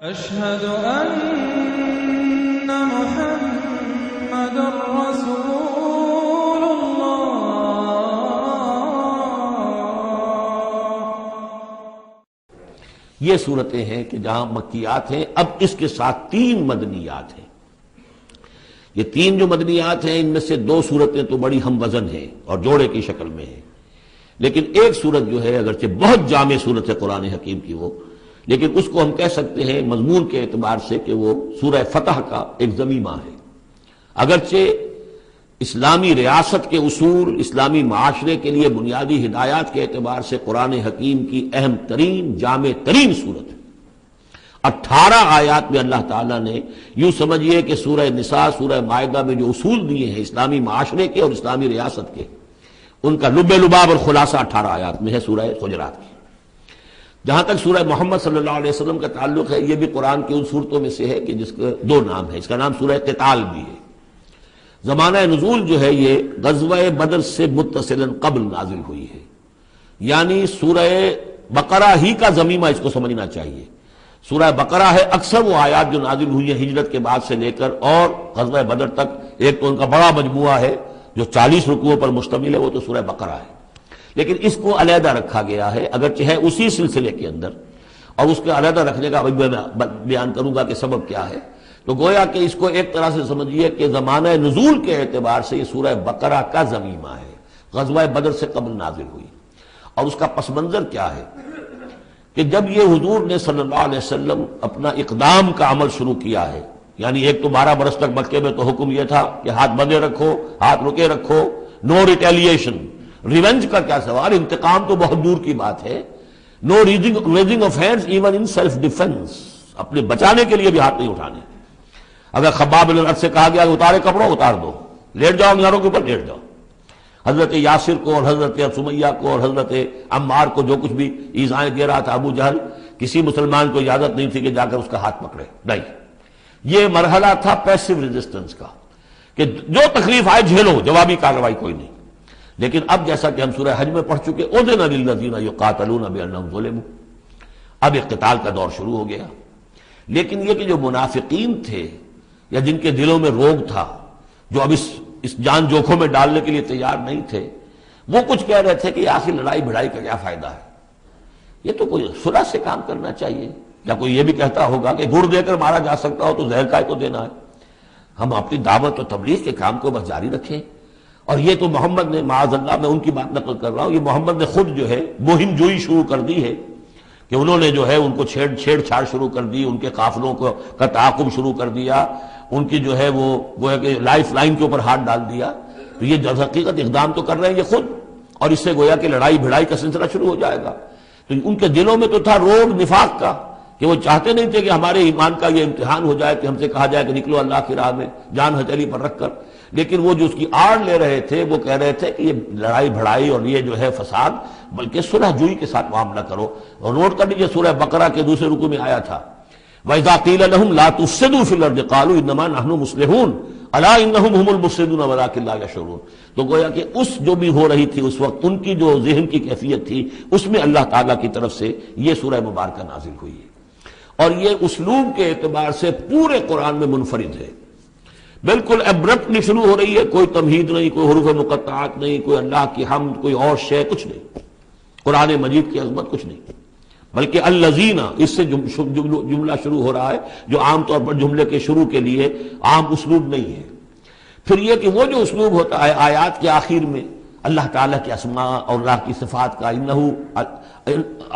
أشهد أن محمد رسول الله۔ یہ صورتیں ہیں کہ جہاں مکیات ہیں، اب اس کے ساتھ 3 مدنیات ہیں۔ یہ 3 جو مدنیات ہیں، ان میں سے 2 صورتیں تو بڑی ہم وزن ہیں اور جوڑے کی شکل میں ہیں، لیکن ایک صورت جو ہے اگرچہ بہت جامع صورت ہے قرآن حکیم کی وہ، لیکن اس کو ہم کہہ سکتے ہیں مضمون کے اعتبار سے کہ وہ سورہ فتح کا ایک ضمیمہ ہے۔ اگرچہ اسلامی ریاست کے اصول، اسلامی معاشرے کے لیے بنیادی ہدایات کے اعتبار سے قرآن حکیم کی اہم ترین، جامع ترین صورت ہے۔ 18 آیات میں اللہ تعالیٰ نے یوں سمجھیے کہ سورہ نساء، سورہ مائدہ میں جو اصول دیے ہیں اسلامی معاشرے کے اور اسلامی ریاست کے، ان کا لب لباب اور خلاصہ 18 آیات میں ہے سورہ حجرات کی۔ جہاں تک سورہ محمد صلی اللہ علیہ وسلم کا تعلق ہے، یہ بھی قرآن کی ان صورتوں میں سے ہے کہ جس کا 2 نام ہے۔ اس کا نام سورہ قتال بھی ہے۔ زمانہ نزول جو ہے یہ غزوہ بدر سے متصلاً قبل نازل ہوئی ہے، یعنی سورہ بقرہ ہی کا ضمیمہ اس کو سمجھنا چاہیے۔ سورہ بقرہ ہے، اکثر وہ آیات جو نازل ہوئی ہیں ہجرت کے بعد سے لے کر اور غزوہ بدر تک، ایک تو ان کا بڑا مجموعہ ہے جو 40 رکوعوں پر مشتمل ہے، وہ تو سورہ بقرہ ہے، لیکن اس کو علیحدہ رکھا گیا ہے، اگرچہ ہے اسی سلسلے کے اندر، اور اس کے علیحدہ رکھنے کا میں بیان کروں گا کہ سبب کیا ہے۔ تو گویا کہ اس کو ایک طرح سے سمجھیے کہ زمانہ نزول کے اعتبار سے یہ سورہ بقرہ کا ضمیمہ ہے، غزوہ بدر سے قبل نازل ہوئی۔ اور اس کا پس منظر کیا ہے کہ جب یہ حضور نے صلی اللہ علیہ وسلم اپنا اقدام کا عمل شروع کیا ہے، یعنی ایک تو 12 برس تک مکے میں تو حکم یہ تھا کہ ہاتھ بندے رکھو، ہاتھ رکے رکھو، نو ریٹیلیشن، ریونج کا کیا سوال، انتقام تو بہت دور کی بات ہے، no raising of hands even in self defence, اپنے بچانے کے لیے بھی ہاتھ نہیں اٹھانے۔ اگر خباب بن الارت سے کہا گیا کہ اتارے کپڑوں اتار دو، لیٹ جاؤ انگاروں کے اوپر لیٹ جاؤ۔ حضرت یاسر کو اور حضرت سمیہ کو اور حضرت عمار کو جو کچھ بھی ایذائیں دے رہا تھا ابو جہل، کسی مسلمان کو اجازت نہیں تھی کہ جا کر اس کا ہاتھ پکڑے، نہیں۔ یہ مرحلہ تھا پیسو ریزسٹنس کا کہ جو تکلیف آئے جھیلو، جوابی کارروائی کوئی نہیں۔ لیکن اب جیسا کہ ہم سورہ حج میں پڑھ چکے، اذن للذین یقاتلون بانہم ظلموا، اب ایک قتال کا دور شروع ہو گیا۔ لیکن یہ کہ جو منافقین تھے یا جن کے دلوں میں روگ تھا، جو اب اس جان جوکھوں میں ڈالنے کے لیے تیار نہیں تھے، وہ کچھ کہہ رہے تھے کہ آخر لڑائی بھڑائی کا کیا فائدہ ہے، یہ تو کوئی صلح سے کام کرنا چاہیے۔ یا کوئی یہ بھی کہتا ہوگا کہ گڑ دے کر مارا جا سکتا ہو تو زہر کا کو دینا ہے، ہم اپنی دعوت و تبلیغ کے کام کو بس جاری رکھیں۔ اور یہ تو محمد نے، معاذ اللہ میں ان کی بات نقل کر رہا ہوں، یہ محمد نے خود جو ہے مہم جوئی شروع کر دی ہے کہ انہوں نے جو ہے ان کو چھیڑ چھاڑ شروع کر دی، ان کے قافلوں کا تعاقب شروع کر دیا، ان کی جو ہے وہ گویا کہ لائف لائن کے اوپر ہاتھ ڈال دیا۔ تو یہ جو حقیقت اقدام تو کر رہے ہیں یہ خود، اور اس سے گویا کہ لڑائی بھڑائی کا سلسلہ شروع ہو جائے گا۔ تو ان کے دلوں میں تو تھا روگ نفاق کا کہ وہ چاہتے نہیں تھے کہ ہمارے ایمان کا یہ امتحان ہو جائے کہ ہم سے کہا جائے کہ نکلو اللہ کی راہ میں جان ہتھیلی پر رکھ کر، لیکن وہ جو اس کی آڑ لے رہے تھے وہ کہہ رہے تھے کہ یہ لڑائی بھڑائی اور یہ جو ہے فساد، بلکہ صلح جوئی کے ساتھ معاملہ کرو۔ اور نوٹ کر لیجیے سورہ بقرہ کے دوسرے رکوع میں آیا تھا وَإِذَا قِيلَ لَهُمْ لَا تُفْسِدُوا فِي الْأَرْضِ قَالُوا إِنَّمَا نَحْنُ مُصْلِحُونَ أَلَا إِنَّهُمْ هُمُ الْمُفْسِدُونَ وَلَٰكِن لَا يَشْعُرُونَ۔ تو گویا کہ اس جو بھی ہو رہی تھی اس وقت، ان کی جو ذہن کی کیفیت تھی، اس میں اللہ تعالیٰ کی طرف سے یہ سورہ مبارکہ نازل ہوئی ہے، اور یہ اسلوب کے اعتبار سے پورے قرآن میں منفرد ہے۔ بالکل ابرپٹلی شروع ہو رہی ہے، کوئی تمہید نہیں، کوئی حروف مقطعات نہیں، کوئی اللہ کی حمد، کوئی اور شے، کچھ نہیں، قرآن مجید کی عظمت کچھ نہیں، بلکہ الذین، اس سے جملہ شروع ہو رہا ہے جو عام طور پر جملے کے شروع کے لیے عام اسلوب نہیں ہے۔ پھر یہ کہ وہ جو اسلوب ہوتا ہے آیات کے آخر میں اللہ تعالیٰ کے اسماء اور اللہ کی صفات کا، انہ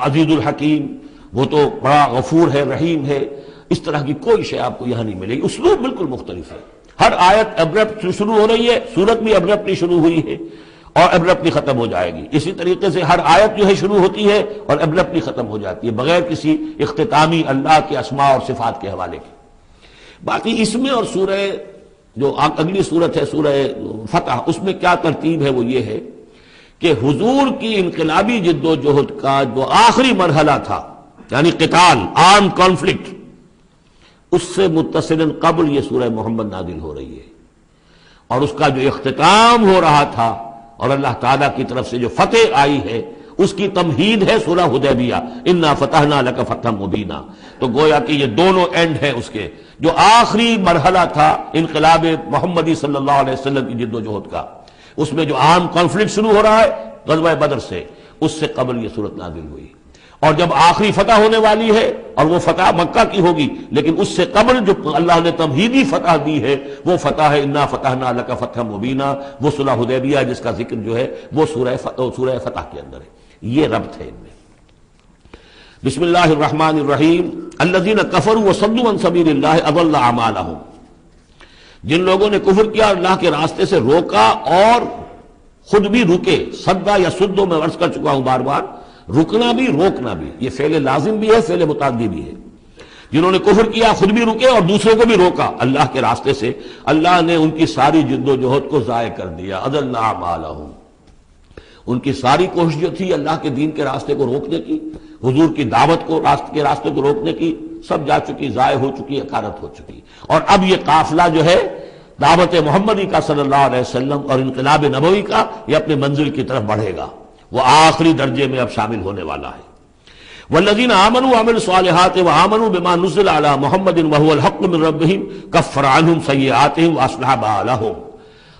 عزیز الحکیم، وہ تو بڑا غفور ہے، رحیم ہے، اس طرح کی کوئی شے آپ کو یہاں نہیں ملے گی۔ اسلوب بالکل مختلف ہے، ہر آیت ابرپٹ شروع ہو رہی ہے، سورت بھی ابرپٹلی شروع ہوئی ہے اور ابرپٹلی ختم ہو جائے گی۔ اسی طریقے سے ہر آیت جو ہے شروع ہوتی ہے اور ابرپٹلی ختم ہو جاتی ہے، بغیر کسی اختتامی اللہ کے اسماء اور صفات کے حوالے کے۔ باقی اس میں اور سورہ جو اگلی صورت ہے سورہ فتح، اس میں کیا ترتیب ہے وہ یہ ہے کہ حضور کی انقلابی جد و جہد کا جو آخری مرحلہ تھا، یعنی قتال، آرم کانفلکٹ، اس سے متصلاً قبل یہ سورہ محمد نازل ہو رہی ہے، اور اس کا جو اختتام ہو رہا تھا اور اللہ تعالیٰ کی طرف سے جو فتح آئی ہے، اس کی تمہید ہے سورہ حدیبیہ، انا فتحنا لک فتحا مبینا. تو گویا کہ یہ دونوں اینڈ ہیں اس کے. جو آخری مرحلہ تھا انقلاب محمدی صلی اللہ علیہ وسلم کی جد و جہد کا، اس میں جو عام کانفلکٹ شروع ہو رہا ہے غزوہ بدر سے، اس سے قبل یہ صورت نازل ہوئی. اور جب آخری فتح ہونے والی ہے اور وہ فتح مکہ کی ہوگی، لیکن اس سے قبل جو اللہ نے تمہیدی فتح دی ہے وہ فتح ہے انا فتحنا لک فتحا مبینا، وہ صلح حدیبیہ جس کا ذکر جو ہے وہ سورہ فتح کے اندر ہے. یہ ربط ہے ان میں. بسم اللہ الرحمن الرحیم. الذین کفروا وصدوا عن سبیل اللہ اضل اعمالهم. جن لوگوں نے کفر کیا اور اللہ کے راستے سے روکا اور خود بھی رکے. صدا یا سدو میں عرض کر چکا ہوں بار بار، رکنا بھی روکنا بھی، یہ فعل لازم بھی ہے، فعل متعدی بھی ہے. جنہوں نے کفر کیا خود بھی رکے اور دوسروں کو بھی روکا اللہ کے راستے سے، اللہ نے ان کی ساری جد و جہد کو ضائع کر دیا. اضل اعمالهم. ان کی ساری کوشش جو تھی اللہ کے دین کے راستے کو روکنے کی، حضور کی دعوت کو کے راستے کو روکنے کی، سب جا چکی، ضائع ہو چکی، اکارت ہو چکی. اور اب یہ قافلہ جو ہے دعوت محمدی کا صلی اللہ علیہ وسلم اور انقلاب نبوی کا، یہ اپنے منزل کی طرف بڑھے گا. وہ آخری درجے میں اب شامل ہونے والا ہے. والذین آمنوا وعملوا الصالحات وآمنوا بما نزل علی محمد وهو الحق من ربهم کفر عنهم سیئاتهم واصلح بالهم.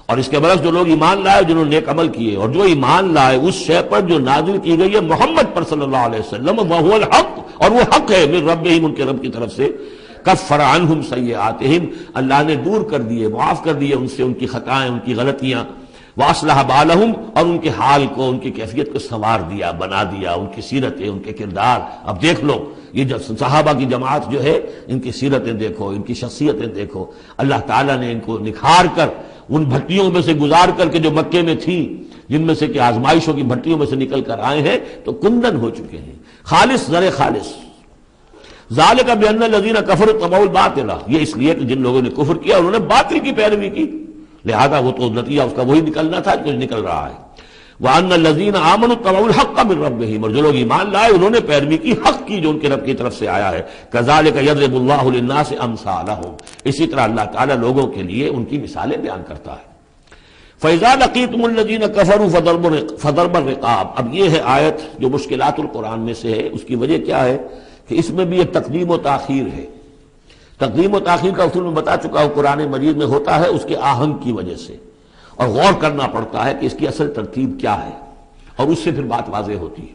اور اس کے برعکس جو لوگ ایمان لائے، جنہوں نے نیک عمل کیے اور جو ایمان لائے اس شے پر جو نازل کی گئی ہے محمد پر صلی اللہ علیہ وسلم، وهو الحق، اور وہ حق ہے، من ربهم، ان کے رب کی طرف سے، کفر عنہم سیئاتہم، اللہ نے دور کر دیے، معاف کر دیے ان سے ان کی خطائیں، ان کی غلطیاں. واصلح بالہم، اور ان کے حال کو، ان کی کیفیت کو سنوار دیا، بنا دیا، ان کی سیرتیں، ان کے کردار. اب دیکھ لو یہ جو صحابہ کی جماعت جو ہے، ان کی سیرتیں دیکھو، ان کی شخصیتیں دیکھو. اللہ تعالیٰ نے ان کو نکھار کر ان بھٹیوں میں سے گزار کر کے جو مکے میں تھیں، جن میں سے کہ آزمائشوں کی بھٹیوں میں سے نکل کر آئے ہیں، تو کندن ہو چکے ہیں، خالص زر خالص. ذالک بان الذین کفروا اتبعوا الباطل، یہ اس لیے کہ جن لوگوں نے کفر کیا انہوں نے باطل کی پیروی کی، لہذا وہ تو نتیجہ اس کا وہی نکلنا تھا جو نکل رہا ہے. وان الذین آمنوا اتبعوا الحق من ربهم، اور جو لوگ ایمان لائے انہوں نے پیروی کی حق کی جو ان کے رب کی طرف سے آیا ہے. کذالک یضرب اللہ للناس امثالهم، اسی طرح اللہ تعالیٰ لوگوں کے لیے ان کی مثالیں بیان کرتا ہے. فَإِذَا لَقِيتُمُ الَّذِينَ كَفَرُوا فَضَرْبَ الرِّقَابِ. اب یہ ہے آیت جو مشکلات القرآن میں سے ہے. اس کی وجہ کیا ہے کہ اس میں بھی ایک تقدیم و تاخیر ہے. تقدیم و تاخیر کا اصول میں بتا چکا ہوں، قرآن مجید میں ہوتا ہے اس کے آہنگ کی وجہ سے، اور غور کرنا پڑتا ہے کہ اس کی اصل ترتیب کیا ہے، اور اس سے پھر بات واضح ہوتی ہے.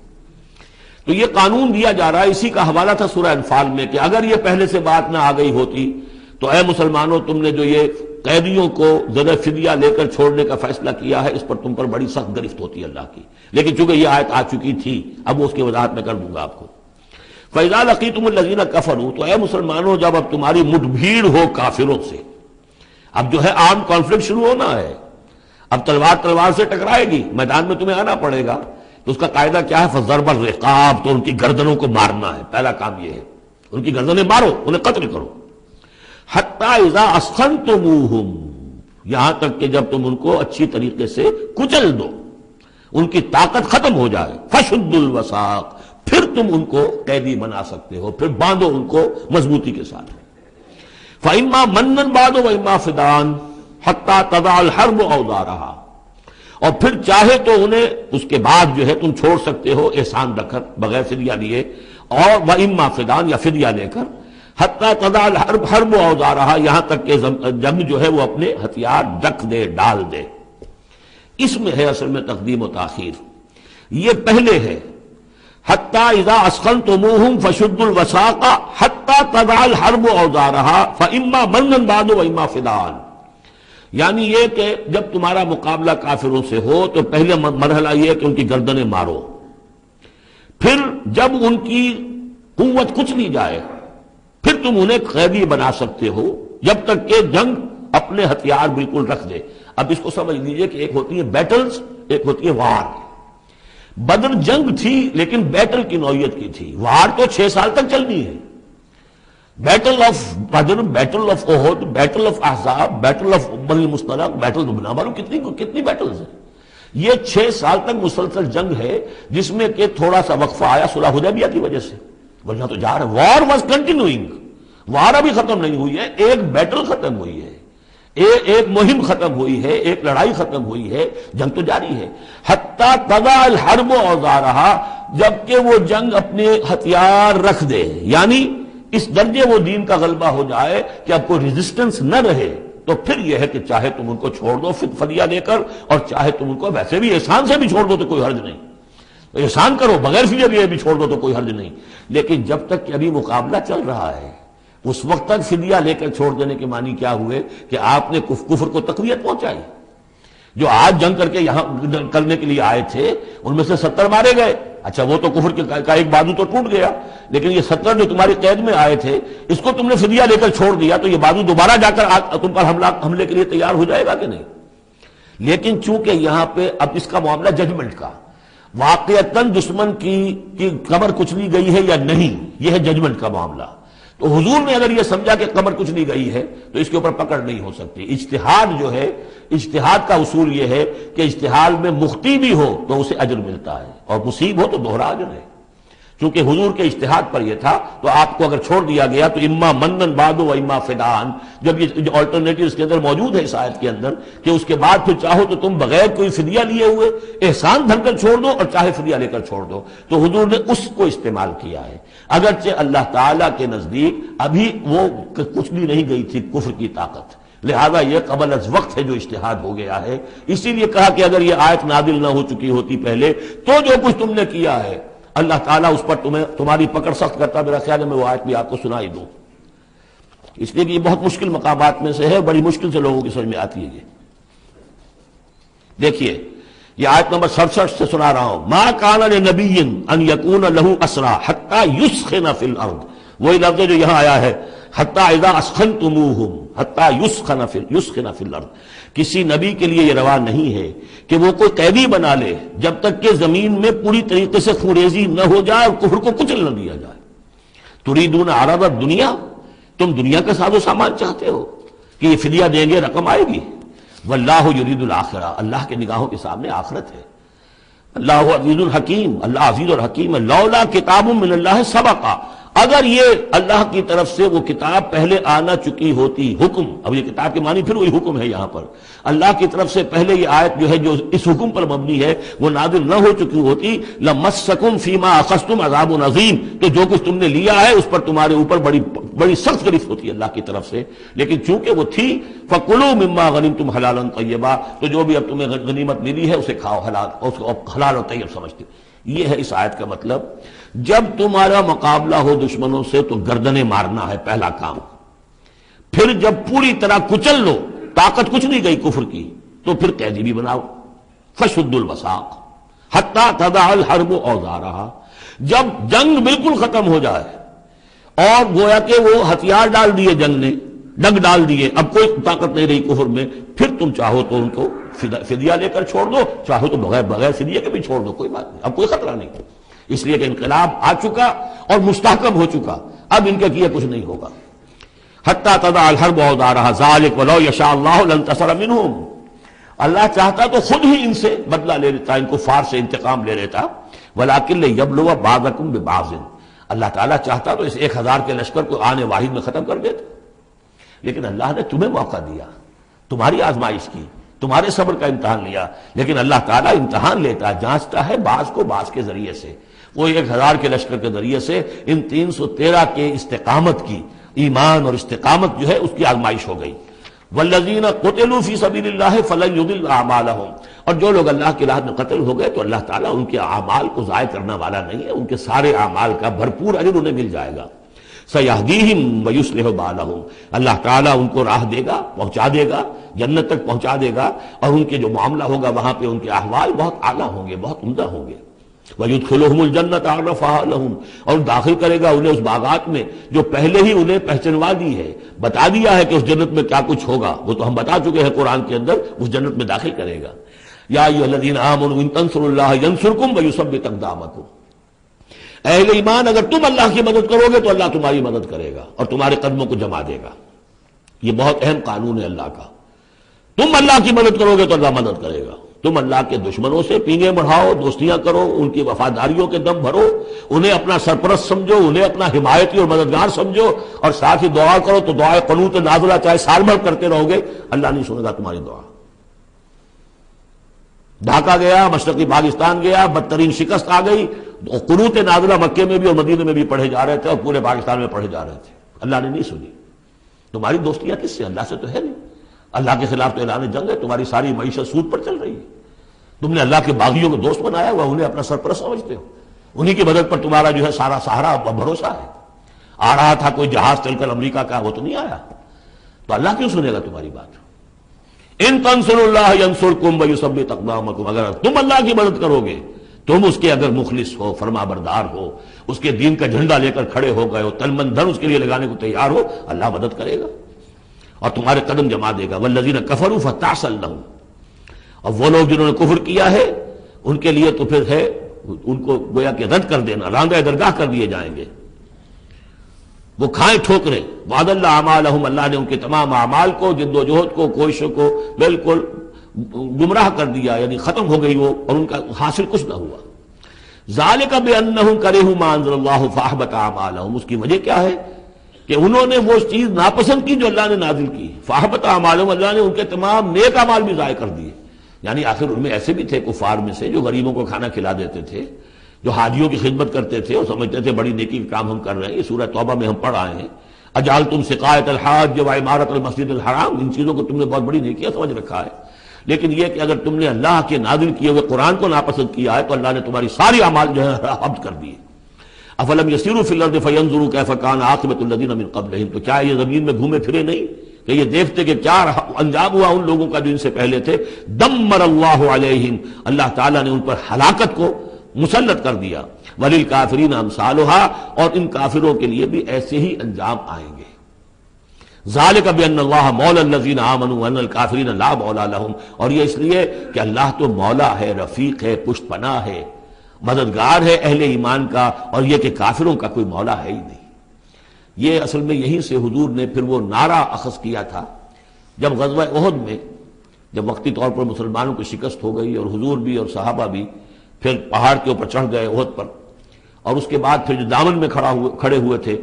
تو یہ قانون دیا جا رہا ہے، اسی کا حوالہ تھا سورہ انفال میں کہ اگر یہ پہلے سے بات نہ آ گئی ہوتی تو اے مسلمانوں، تم نے جو یہ قیدیوں کو زر فدیہ لے کر چھوڑنے کا فیصلہ کیا ہے، اس پر تم پر بڑی سخت گرفت ہوتی ہے اللہ کی. لیکن چونکہ یہ آیت آ چکی تھی، اب اس کی وضاحت میں کر دوں گا آپ کو. فَإِذَا لَقِيتُمُ الَّذِينَ كَفَرُوا، تو اے مسلمانوں جب اب تمہاری مٹ بھیڑ ہو کافروں سے، اب جو ہے عام کانفلکٹ شروع ہونا ہے، اب تلوار سے ٹکرائے گی، میدان میں تمہیں آنا پڑے گا. تو اس کا قاعدہ کیا ہے؟ فَضَرْبَ الرِّقَابِ، تو ان کی گردنوں کو مارنا ہے. پہلا کام یہ ہے، ان کی گردنیں مارو، انہیں قتل کرو. حَتَّى إِذَا أَسْخَنْتُمُوهُمْ، یہاں تک کہ جب تم ان کو اچھی طریقے سے کچل دو، ان کی طاقت ختم ہو جائے. فَشُدُّ الْوَثَاقِ، پھر تم ان کو قیدی بنا سکتے ہو، پھر باندھو ان کو مضبوطی کے ساتھ. فَإِمَّا مَنًّا بَعْدُ وَإِمَّا فِدَاءً حَتَّى تَضَعَ الْحَرْبُ أَوْزَارَهَا، اور پھر چاہے تو انہیں اس کے بعد جو ہے تم چھوڑ سکتے ہو احسان رکھ کر، بغیر فدیہ لیے، اور وَإِمَّا فِدَاءً، یا فدیہ لے کر. حَتَّى تَضَعَ الْحَرْبُ أَوْزَارَهَا، یہاں تک کہ جنگ جو ہے وہ اپنے ہتھیار رکھ دے، ڈال دے. اس میں ہے اصل میں تقدیم و تاخیر. یہ پہلے ہے حَتَّى إِذَا أَسْخَنْتُمُوهُمْ فَشُدُّوا الْوَثَاقَ حَتَّى تَضَعَ الْحَرْبُ أَوْزَارَهَا فَإِمَّا مَنًّا بَعْدُ وَإِمَّا فِدَاءً. یعنی یہ کہ جب تمہارا مقابلہ کافروں سے ہو تو پہلے مرحلہ یہ ہے کہ ان کی گردنیں مارو، پھر جب ان کی قوت کچھ نہیں جائے پھر تم انہیں قیدی بنا سکتے ہو، جب تک کہ جنگ اپنے ہتھیار بالکل رکھ دے. اب اس کو سمجھ لیجئے کہ ایک ہوتی ہے بیٹلز، ایک ہوتی ہے وار. بدر جنگ تھی لیکن بیٹل کی نوعیت کی تھی، وار تو 6 سال تک چلنی ہے. بیٹل آف بدر، بیٹل آف احد، بیٹل آف احزاب، بیٹل آف بنی المصطلق، بیٹل بنا معلوم کتنی بیٹلز ہیں. یہ 6 سال تک مسلسل جنگ ہے، جس میں کہ تھوڑا سا وقفہ آیا صلح حدیبیہ کی وجہ سے، ورنہ تو جا رہا ہے. وار واز کنٹینیوئنگ، وار ابھی ختم نہیں ہوئی ہے، ایک بیٹل ختم ہوئی ہے. ایک مہم ختم ہوئی ہے، ایک لڑائی ختم ہوئی ہے، جنگ تو جاری ہے. حتی تضع الحرب اوزارہا، جبکہ وہ جنگ اپنے ہتھیار رکھ دے، یعنی اس درجے وہ دین کا غلبہ ہو جائے کہ اب کوئی ریزسٹنس نہ رہے. تو پھر یہ ہے کہ چاہے تم ان کو چھوڑ دو فدیہ دے کر، اور چاہے تم ان کو ویسے بھی احسان سے بھی چھوڑ دو تو کوئی حرج نہیں. احسان کرو بغیر فدیہ دیے بھی چھوڑ دو تو کوئی حرج نہیں. لیکن جب تک کہ ابھی مقابلہ چل رہا ہے اس وقت تک فدیہ لے کر چھوڑ دینے کے معنی کیا ہوئے کہ آپ نے کفر کو تقویت پہنچائی. جو آج جنگ کر کے یہاں کرنے کے لیے آئے تھے ان میں سے 70 مارے گئے. اچھا وہ تو کفر کا ایک بازو تو ٹوٹ گیا، لیکن یہ 70 جو تمہاری قید میں آئے تھے اس کو تم نے فدیہ لے کر چھوڑ دیا تو یہ بازو دوبارہ جا کر تم پر حملے کے لیے تیار ہو جائے گا کہ نہیں. لیکن چونکہ یہاں پہ اب اس کا معاملہ ججمنٹ کا، واقعتاً دشمن کی کمر کچلی گئی ہے یا نہیں، یہ ہے ججمنٹ کا معاملہ. تو حضور نے اگر یہ سمجھا کہ کمر کچلی گئی ہے تو اس کے اوپر پکڑ نہیں ہو سکتی. اجتہاد جو ہے، اجتہاد کا اصول یہ ہے کہ اجتہاد میں مخطی بھی ہو تو اسے اجر ملتا ہے اور مصیب ہو تو دوہرا اجر ہے. چونکہ حضور کے اجتہاد پر یہ تھا تو آپ کو اگر چھوڑ دیا گیا تو اما منن بعد و اما فدان، جب یہ آلٹرنیٹو اس کے اندر موجود ہے اس آیت کے اندر کہ اس کے بعد پھر چاہو تو تم بغیر کوئی فدیہ لیے ہوئے احسان دھر کر چھوڑ دو اور چاہے فدیہ لے کر چھوڑ دو، تو حضور نے اس کو استعمال کیا ہے. اگرچہ اللہ تعالیٰ کے نزدیک ابھی وہ کچھ بھی نہیں گئی تھی کفر کی طاقت، لہذا یہ قبل از وقت ہے جو اجتہاد ہو گیا ہے. اسی لیے کہا کہ اگر یہ آیت نازل نہ ہو چکی ہوتی پہلے تو جو کچھ تم نے کیا ہے اللہ تعالیٰ اس پر تمہاری پکڑ سخت کرتا. میرا خیال ہے میں وہ آیت بھی آپ کو سنائی دوں، اس لیے کہ یہ بہت مشکل مقامات میں سے ہے، بڑی مشکل سے لوگوں کی سمجھ میں آتی ہے. یہ دیکھیے یہ آیت نمبر 67 سے سنا رہا ہوں. ما کان لنبی ان یکون لہ اسرا حتی یسخن فی الارض، وہی لفظ جو یہاں آیا ہے حتی اذا اسخنتموہم حتی یسخن فی الارض. کسی نبی کے لیے یہ روا نہیں ہے کہ وہ کوئی قیدی بنا لے جب تک کہ زمین میں پوری طریقے سے خونریزی نہ ہو جائے اور کفر کو کچل نہ دیا جائے. تریدون عرض الدنیا، تم دنیا کا ساز و سامان چاہتے ہو کہ یہ فدیہ دیں گے رقم آئے گی. واللہ یرید الآخرہ، اللہ کے نگاہوں کے سامنے آخرت ہے. اللہ عزیز الحکیم، اللہ عزیز اور حکیم ہے. لولا کتاب من اللہ سبقا، اگر یہ اللہ کی طرف سے وہ کتاب پہلے آنا چکی ہوتی، حکم، اب یہ کتاب کے معنی پھر وہی حکم ہے یہاں پر، اللہ کی طرف سے پہلے یہ آیت جو ہے جو اس حکم پر مبنی ہے وہ نازل نہ ہو چکی ہوتی، لمسکم فیما اخذتم عذاب عظیم، تو جو کچھ تم نے لیا ہے اس پر تمہارے اوپر بڑی سخت گرفت ہوتی ہے اللہ کی طرف سے. لیکن چونکہ وہ تھی فکلوا مما غنمتم حلالا طیبا، تو جو بھی اب تمہیں غنیمت ملی ہے اسے کھاؤ حلال، اور اس کو حلال اور طیب سمجھتے. یہ ہے اس آیت کا مطلب. جب تمہارا مقابلہ ہو دشمنوں سے تو گردنیں مارنا ہے پہلا کام. پھر جب پوری طرح کچل لو، طاقت کچھ نہیں گئی کفر کی، تو پھر قیدی بھی بناؤ. فشد الوثاق حتی تضع الحرب اوزارہا، جب جنگ بالکل ختم ہو جائے اور گویا کہ وہ ہتھیار ڈال دیے، جنگ نے ڈگ ڈال دیے، اب کوئی طاقت نہیں رہی کفر میں، پھر تم چاہو تو ان کو فدیہ لے کر چھوڑ دو، چاہو تو بغیر فدیہ کے بھی چھوڑ دو، کوئی بات نہیں، اب کوئی خطرہ نہیں. اس لیے کہ انقلاب آ چکا اور مستحکم ہو چکا، اب ان کے کیے کچھ نہیں ہوگا. حتی تضع الحرب اوزارہا ذالک ولو یشاء اللہ لانتصر منہم، اللہ چاہتا تو خود ہی ان سے بدلہ لے لیتا، ان کفار سے انتقام لے لیتا. ولکن لیبلو بعضکم ببعض، اللہ تعالیٰ چاہتا تو اس 1000 کے لشکر کو آنے واحد میں ختم کر دیتا. لیکن اللہ نے تمہیں موقع دیا، تمہاری آزمائش کی، تمہارے صبر کا امتحان لیا. لیکن اللہ تعالیٰ امتحان لیتا ہے، جانچتا ہے بعض کو بعض کے ذریعے سے. وہ 1000 کے لشکر کے ذریعے سے ان 313 کے استقامت کی، ایمان اور استقامت جو ہے اس کی آزمائش ہو گئی. والذین قتلوا فی سبیل اللہ فلن یضل اعمالہم، اور جو لوگ اللہ کی راہ میں قتل ہو گئے تو اللہ تعالیٰ ان کے اعمال کو ضائع کرنے والا نہیں ہے، ان کے سارے اعمال کا بھرپور اجر انہیں مل جائے گا. سیہدیہم ویصلح بالہم، اللہ تعالیٰ ان کو راہ دے گا، پہنچا دے گا، جنت تک پہنچا دے گا، اور ان کے جو معاملہ ہوگا وہاں پہ ان کے احوال بہت اعلیٰ ہوں گے، بہت عمدہ ہوں گے. وَيُدْخِلُهُمُ الْجَنَّةَ عَرَّفَهَا لَهُمْ، اور داخل کرے گا انہیں اس باغات میں جو پہلے ہی انہیں پہچنوا دی ہے، بتا دیا ہے کہ اس جنت میں کیا کچھ ہوگا، وہ تو ہم بتا چکے ہیں قرآن کے اندر، اس جنت میں داخل کرے گا. یا ایھا الذین آمنوا ان تنصروا اللہ ینصرکم ویثبت اقدامکم، اہل ایمان اگر تم اللہ کی مدد کرو گے تو اللہ تمہاری مدد کرے گا اور تمہارے قدموں کو جما دے گا. یہ بہت اہم قانون ہے اللہ کا. تم اللہ کی مدد کرو گے تو اللہ مدد کرے گا، تم اللہ کے دشمنوں سے پینگے بڑھاؤ، دوستیاں کرو، ان کی وفاداریوں کے دم بھرو، انہیں اپنا سرپرست سمجھو، انہیں اپنا حمایتی اور مددگار سمجھو، اور ساتھ ہی دعا کرو تو دعائے قنوت نازلہ چاہے سال بھر کرتے رہو گے، اللہ نہیں سنے گا تمہاری دعا۔ ڈھاکہ گیا، مشرقی پاکستان گیا، بدترین شکست آ گئی، قنوت نازلہ مکے میں بھی اور مدینے میں بھی پڑھے جا رہے تھے اور پورے پاکستان میں پڑھے جا رہے تھے، اللہ نے نہیں سنی۔ تمہاری دوستیاں کس سے؟ اللہ سے تو ہے نہیں۔ اللہ کے خلاف تو اعلان جنگ ہے، تمہاری ساری معیشت سود پر چل رہی ہے، تم نے اللہ کے باغیوں کو دوست بنایا ہوا، انہیں اپنا سرپرست سمجھتے ہو، انہی کی مدد پر تمہارا جو ہے سارا سہارا بھروسہ ہے۔ آ رہا تھا کوئی جہاز چل کر امریکہ کا، وہ تو نہیں آیا، تو اللہ کیوں سنے گا تمہاری بات؟ ان تنصروا اللہ ینصرکم ویثبت اقدامکم، اگر تم اللہ کی مدد کرو گے، تم اس کے اگر مخلص ہو، فرما بردار ہو، اس کے دین کا جھنڈا لے کر کھڑے ہو گئے ہو، تن من دھن اس کے لیے لگانے کو تیار ہو، اللہ مدد کرے گا اور تمہارے قدم جما دے گا۔ والذین کفروا فتعسا لهم، اور وہ لوگ جنہوں نے کفر کیا ہے ان کے لیے تو پھر ہے ان کو گویا کہ رد کر دینا، رانگہ درگاہ کر دیے جائیں گے، وہ کھائیں ٹھوکریں۔ وعد اللہ اعمالہم، اللہ نے ان کے تمام اعمال کو، جد و جہد کو، کوششوں کو بالکل گمراہ کر دیا، یعنی ختم ہو گئی وہ، اور ان کا حاصل کچھ نہ ہوا۔ ذالک بانہم کرہوا ما انزل اللہ فاحبط اعمالہم، اس کی وجہ کیا ہے کہ انہوں نے وہ چیز ناپسند کی جو اللہ نے نازل کی، فاحبط اعمالہم، اللہ نے ان کے تمام نیک اعمال بھی ضائع کر دیے۔ یعنی آخر ان میں ایسے بھی تھے کفار میں سے جو غریبوں کو کھانا کھلا دیتے تھے، جو حاجیوں کی خدمت کرتے تھے اور سمجھتے تھے بڑی نیکی کا کام ہم کر رہے ہیں۔ یہ سورہ توبہ میں ہم پڑھ آئے ہیں، اجعلتم سقایۃ الحاج وعمارۃ المسجد الحرام، ان چیزوں کو تم نے بہت بڑی نیکیاں سمجھ رکھا ہے، لیکن یہ کہ اگر تم نے اللہ کے نازل کیے ہوئے قرآن کو ناپسند کیا ہے تو اللہ نے تمہاری ساری اعمال جو ہے حبس کر دیے۔ افلم یسیروا فی الارض فینظروا کیف کان عاقبۃ الذین من قبلہم، تو کیا یہ زمین میں گھومے پھرے نہیں کہ یہ دیکھتے کہ کیا انجام ہوا ان لوگوں کا جو ان سے پہلے تھے؟ دمر اللہ علیہم، اللہ تعالیٰ نے ان پر ہلاکت کو مسلط کر دیا۔ وللکافرین امثالھا، اور ان کافروں کے لیے بھی ایسے ہی انجام آئیں گے۔ ذالک بان اللہ مولا الذین آمنوا وان الکافرین لا مولا لہم، اور یہ اس لیے کہ اللہ تو مولا ہے، رفیق ہے، پشت پناہ ہے، مددگار ہے اہل ایمان کا، اور یہ کہ کافروں کا کوئی مولا ہے ہی نہیں۔ یہ اصل میں یہیں سے حضور نے پھر وہ نعرہ اخذ کیا تھا جب غزوہ احد میں، جب وقتی طور پر مسلمانوں کی شکست ہو گئی اور حضور بھی اور صحابہ بھی پھر پہاڑ کے اوپر چڑھ گئے احد پر، اور اس کے بعد پھر جو دامن میں کھڑے ہوئے تھے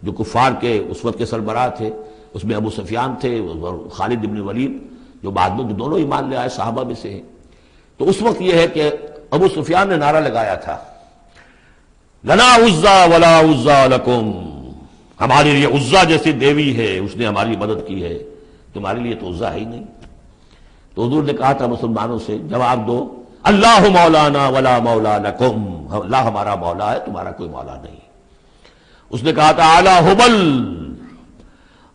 جو کفار کے اس وقت کے سربراہ تھے، اس میں ابو سفیان تھے اور خالد بن ولید جو بعد میں دونوں ایمان لے آئے صحابہ میں سے ہیں۔ تو اس وقت یہ ہے کہ ابو سفیان نے نعرہ لگایا تھا، لنا عزا ولا عزا لکم، ہمارے لیے عزا جیسی دیوی ہے، اس نے ہماری مدد کی ہے، تمہارے لیے تو عزا ہے ہی نہیں۔ تو حضور نے کہا تھا مسلمانوں سے جواب دو، اللہ مولانا ولا مولا لکم، اللہ ہمارا مولا ہے، تمہارا کوئی مولا نہیں۔ اس نے کہا تھا اعلی حبل،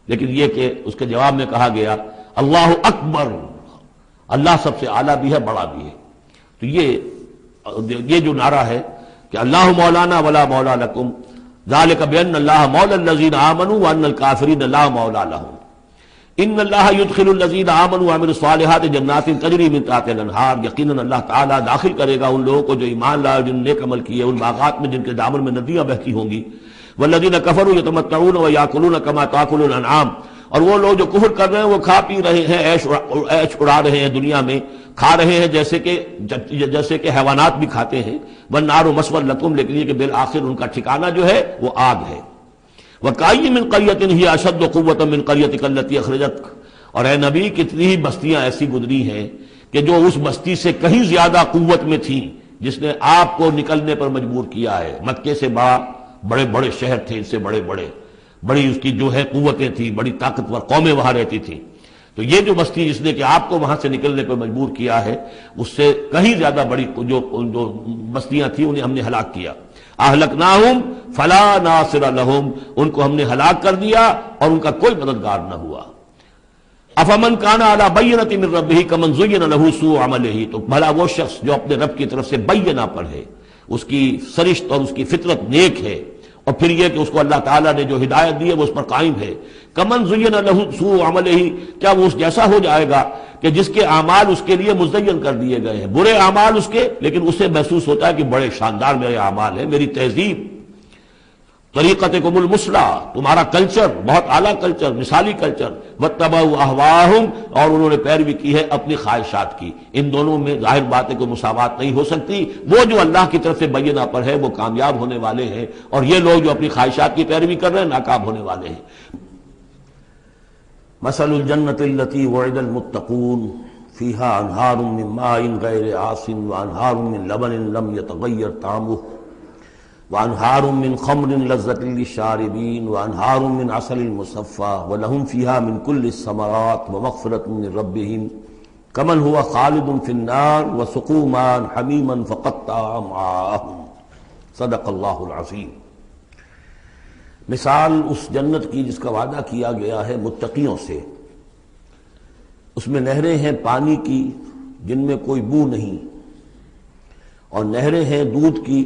لیکن یہ کہ اس کے جواب میں کہا گیا اللہ اکبر، اللہ سب سے اعلیٰ بھی ہے، بڑا بھی ہے۔ تو یہ جو نعرہ ہے کہ اللہ مولانا ولا مولا لکم، ذالک بان اللہ مولا الذین آمنوا وان الکافرین لا مولا لہم، ان اللہ یدخل الذین آمنوا وعملوا الصالحات جنات تجری من تحتها الانہار، یقیناً اللہ تعالیٰ داخل کرے گا ان لوگوں کو جو ایمان لائے، جن نے نیک عمل کیے، ان باغات میں جن کے دامن میں ندیاں بہتی ہوں گی۔ والذین کفروا یتمتعون ویاکلون کما تاکل الانعام، اور وہ لوگ جو کفر کر رہے ہیں وہ کھا پی رہے ہیں، عیش اڑا رہے ہیں دنیا میں، کھا رہے ہیں جیسے کہ حیوانات بھی کھاتے ہیں۔ والنار مثوی لکم، لیکن یہ کہ بالآخر ان کا ٹھکانہ جو ہے وہ آگ ہے۔ وَكَأَيٍّ مِّن قَرْيَةٍ هِيَ أَشَدُّ قُوَّةً مِّن قَرْيَتِكَ الَّتِي أَخْرَجَتْكَ، اور اے نبی کتنی ہی بستیاں ایسی گزری ہیں کہ جو اس بستی سے کہیں زیادہ قوت میں تھیں جس نے آپ کو نکلنے پر مجبور کیا ہے۔ مکے سے بڑے بڑے شہر تھے، ان سے بڑی اس کی جو ہے قوتیں تھیں، بڑی طاقتور قومیں وہاں رہتی تھیں۔ تو یہ جو بستی جس نے کہ آپ کو وہاں سے نکلنے پر مجبور کیا ہے، اس سے کہیں زیادہ بڑی جو بستیاں تھیں انہیں ہم نے ہلاک کیا۔ اہلکناہم فلا ناصر لہم، ان کو ہم نے ہلاک کر دیا اور ان کا کوئی مددگار نہ ہوا۔ افمن کان علی بینۃ من ربہ کمن زین لہ سوء عملہ، تو بھلا وہ شخص جو اپنے رب کی طرف سے بینہ پر ہے، اس کی سرشت اور اس کی فطرت نیک ہے، اور پھر یہ کہ اس کو اللہ تعالیٰ نے جو ہدایت دی ہے وہ اس پر قائم ہے، کمن زین لہ سوء عملہ، کیا وہ اس جیسا ہو جائے گا کہ جس کے اعمال اس کے لیے مزین کر دیے گئے ہیں، برے اعمال اس کے، لیکن اسے محسوس ہوتا ہے کہ بڑے شاندار میرے اعمال ہیں، میری تہذیب۔ طریقتکم المثلی، تمہارا کلچر بہت اعلیٰ کلچر، مثالی کلچر، واتبعوا اہواہم، اور انہوں نے پیروی کی ہے اپنی خواہشات کی۔ ان دونوں میں ظاہر بات ہے کہ مساوات نہیں ہو سکتی۔ وہ جو اللہ کی طرف سے بینہ پر ہے وہ کامیاب ہونے والے ہیں، اور یہ لوگ جو اپنی خواہشات کی پیروی کر رہے ہیں ناکام ہونے والے ہیں۔ مثل الجنۃ التی وعد المتقون فیہا انہار من ماء غیر آسن وانہار من لبن لم یتغیر طعمہ وانہار من خمر لذۃ للشاربین وانہار من عسل مصفی ولہم فیہا من کل الثمرات ومغفرۃ من ربہم کمن ہوا خالد فی النار وسقوا ماء حمیما فقطع امعاءہم۔ صدق اللہ العظیم۔ مثال اس جنت کی جس کا وعدہ کیا گیا ہے متقیوں سے، اس میں نہریں ہیں پانی کی جن میں کوئی بو نہیں، اور نہریں ہیں دودھ کی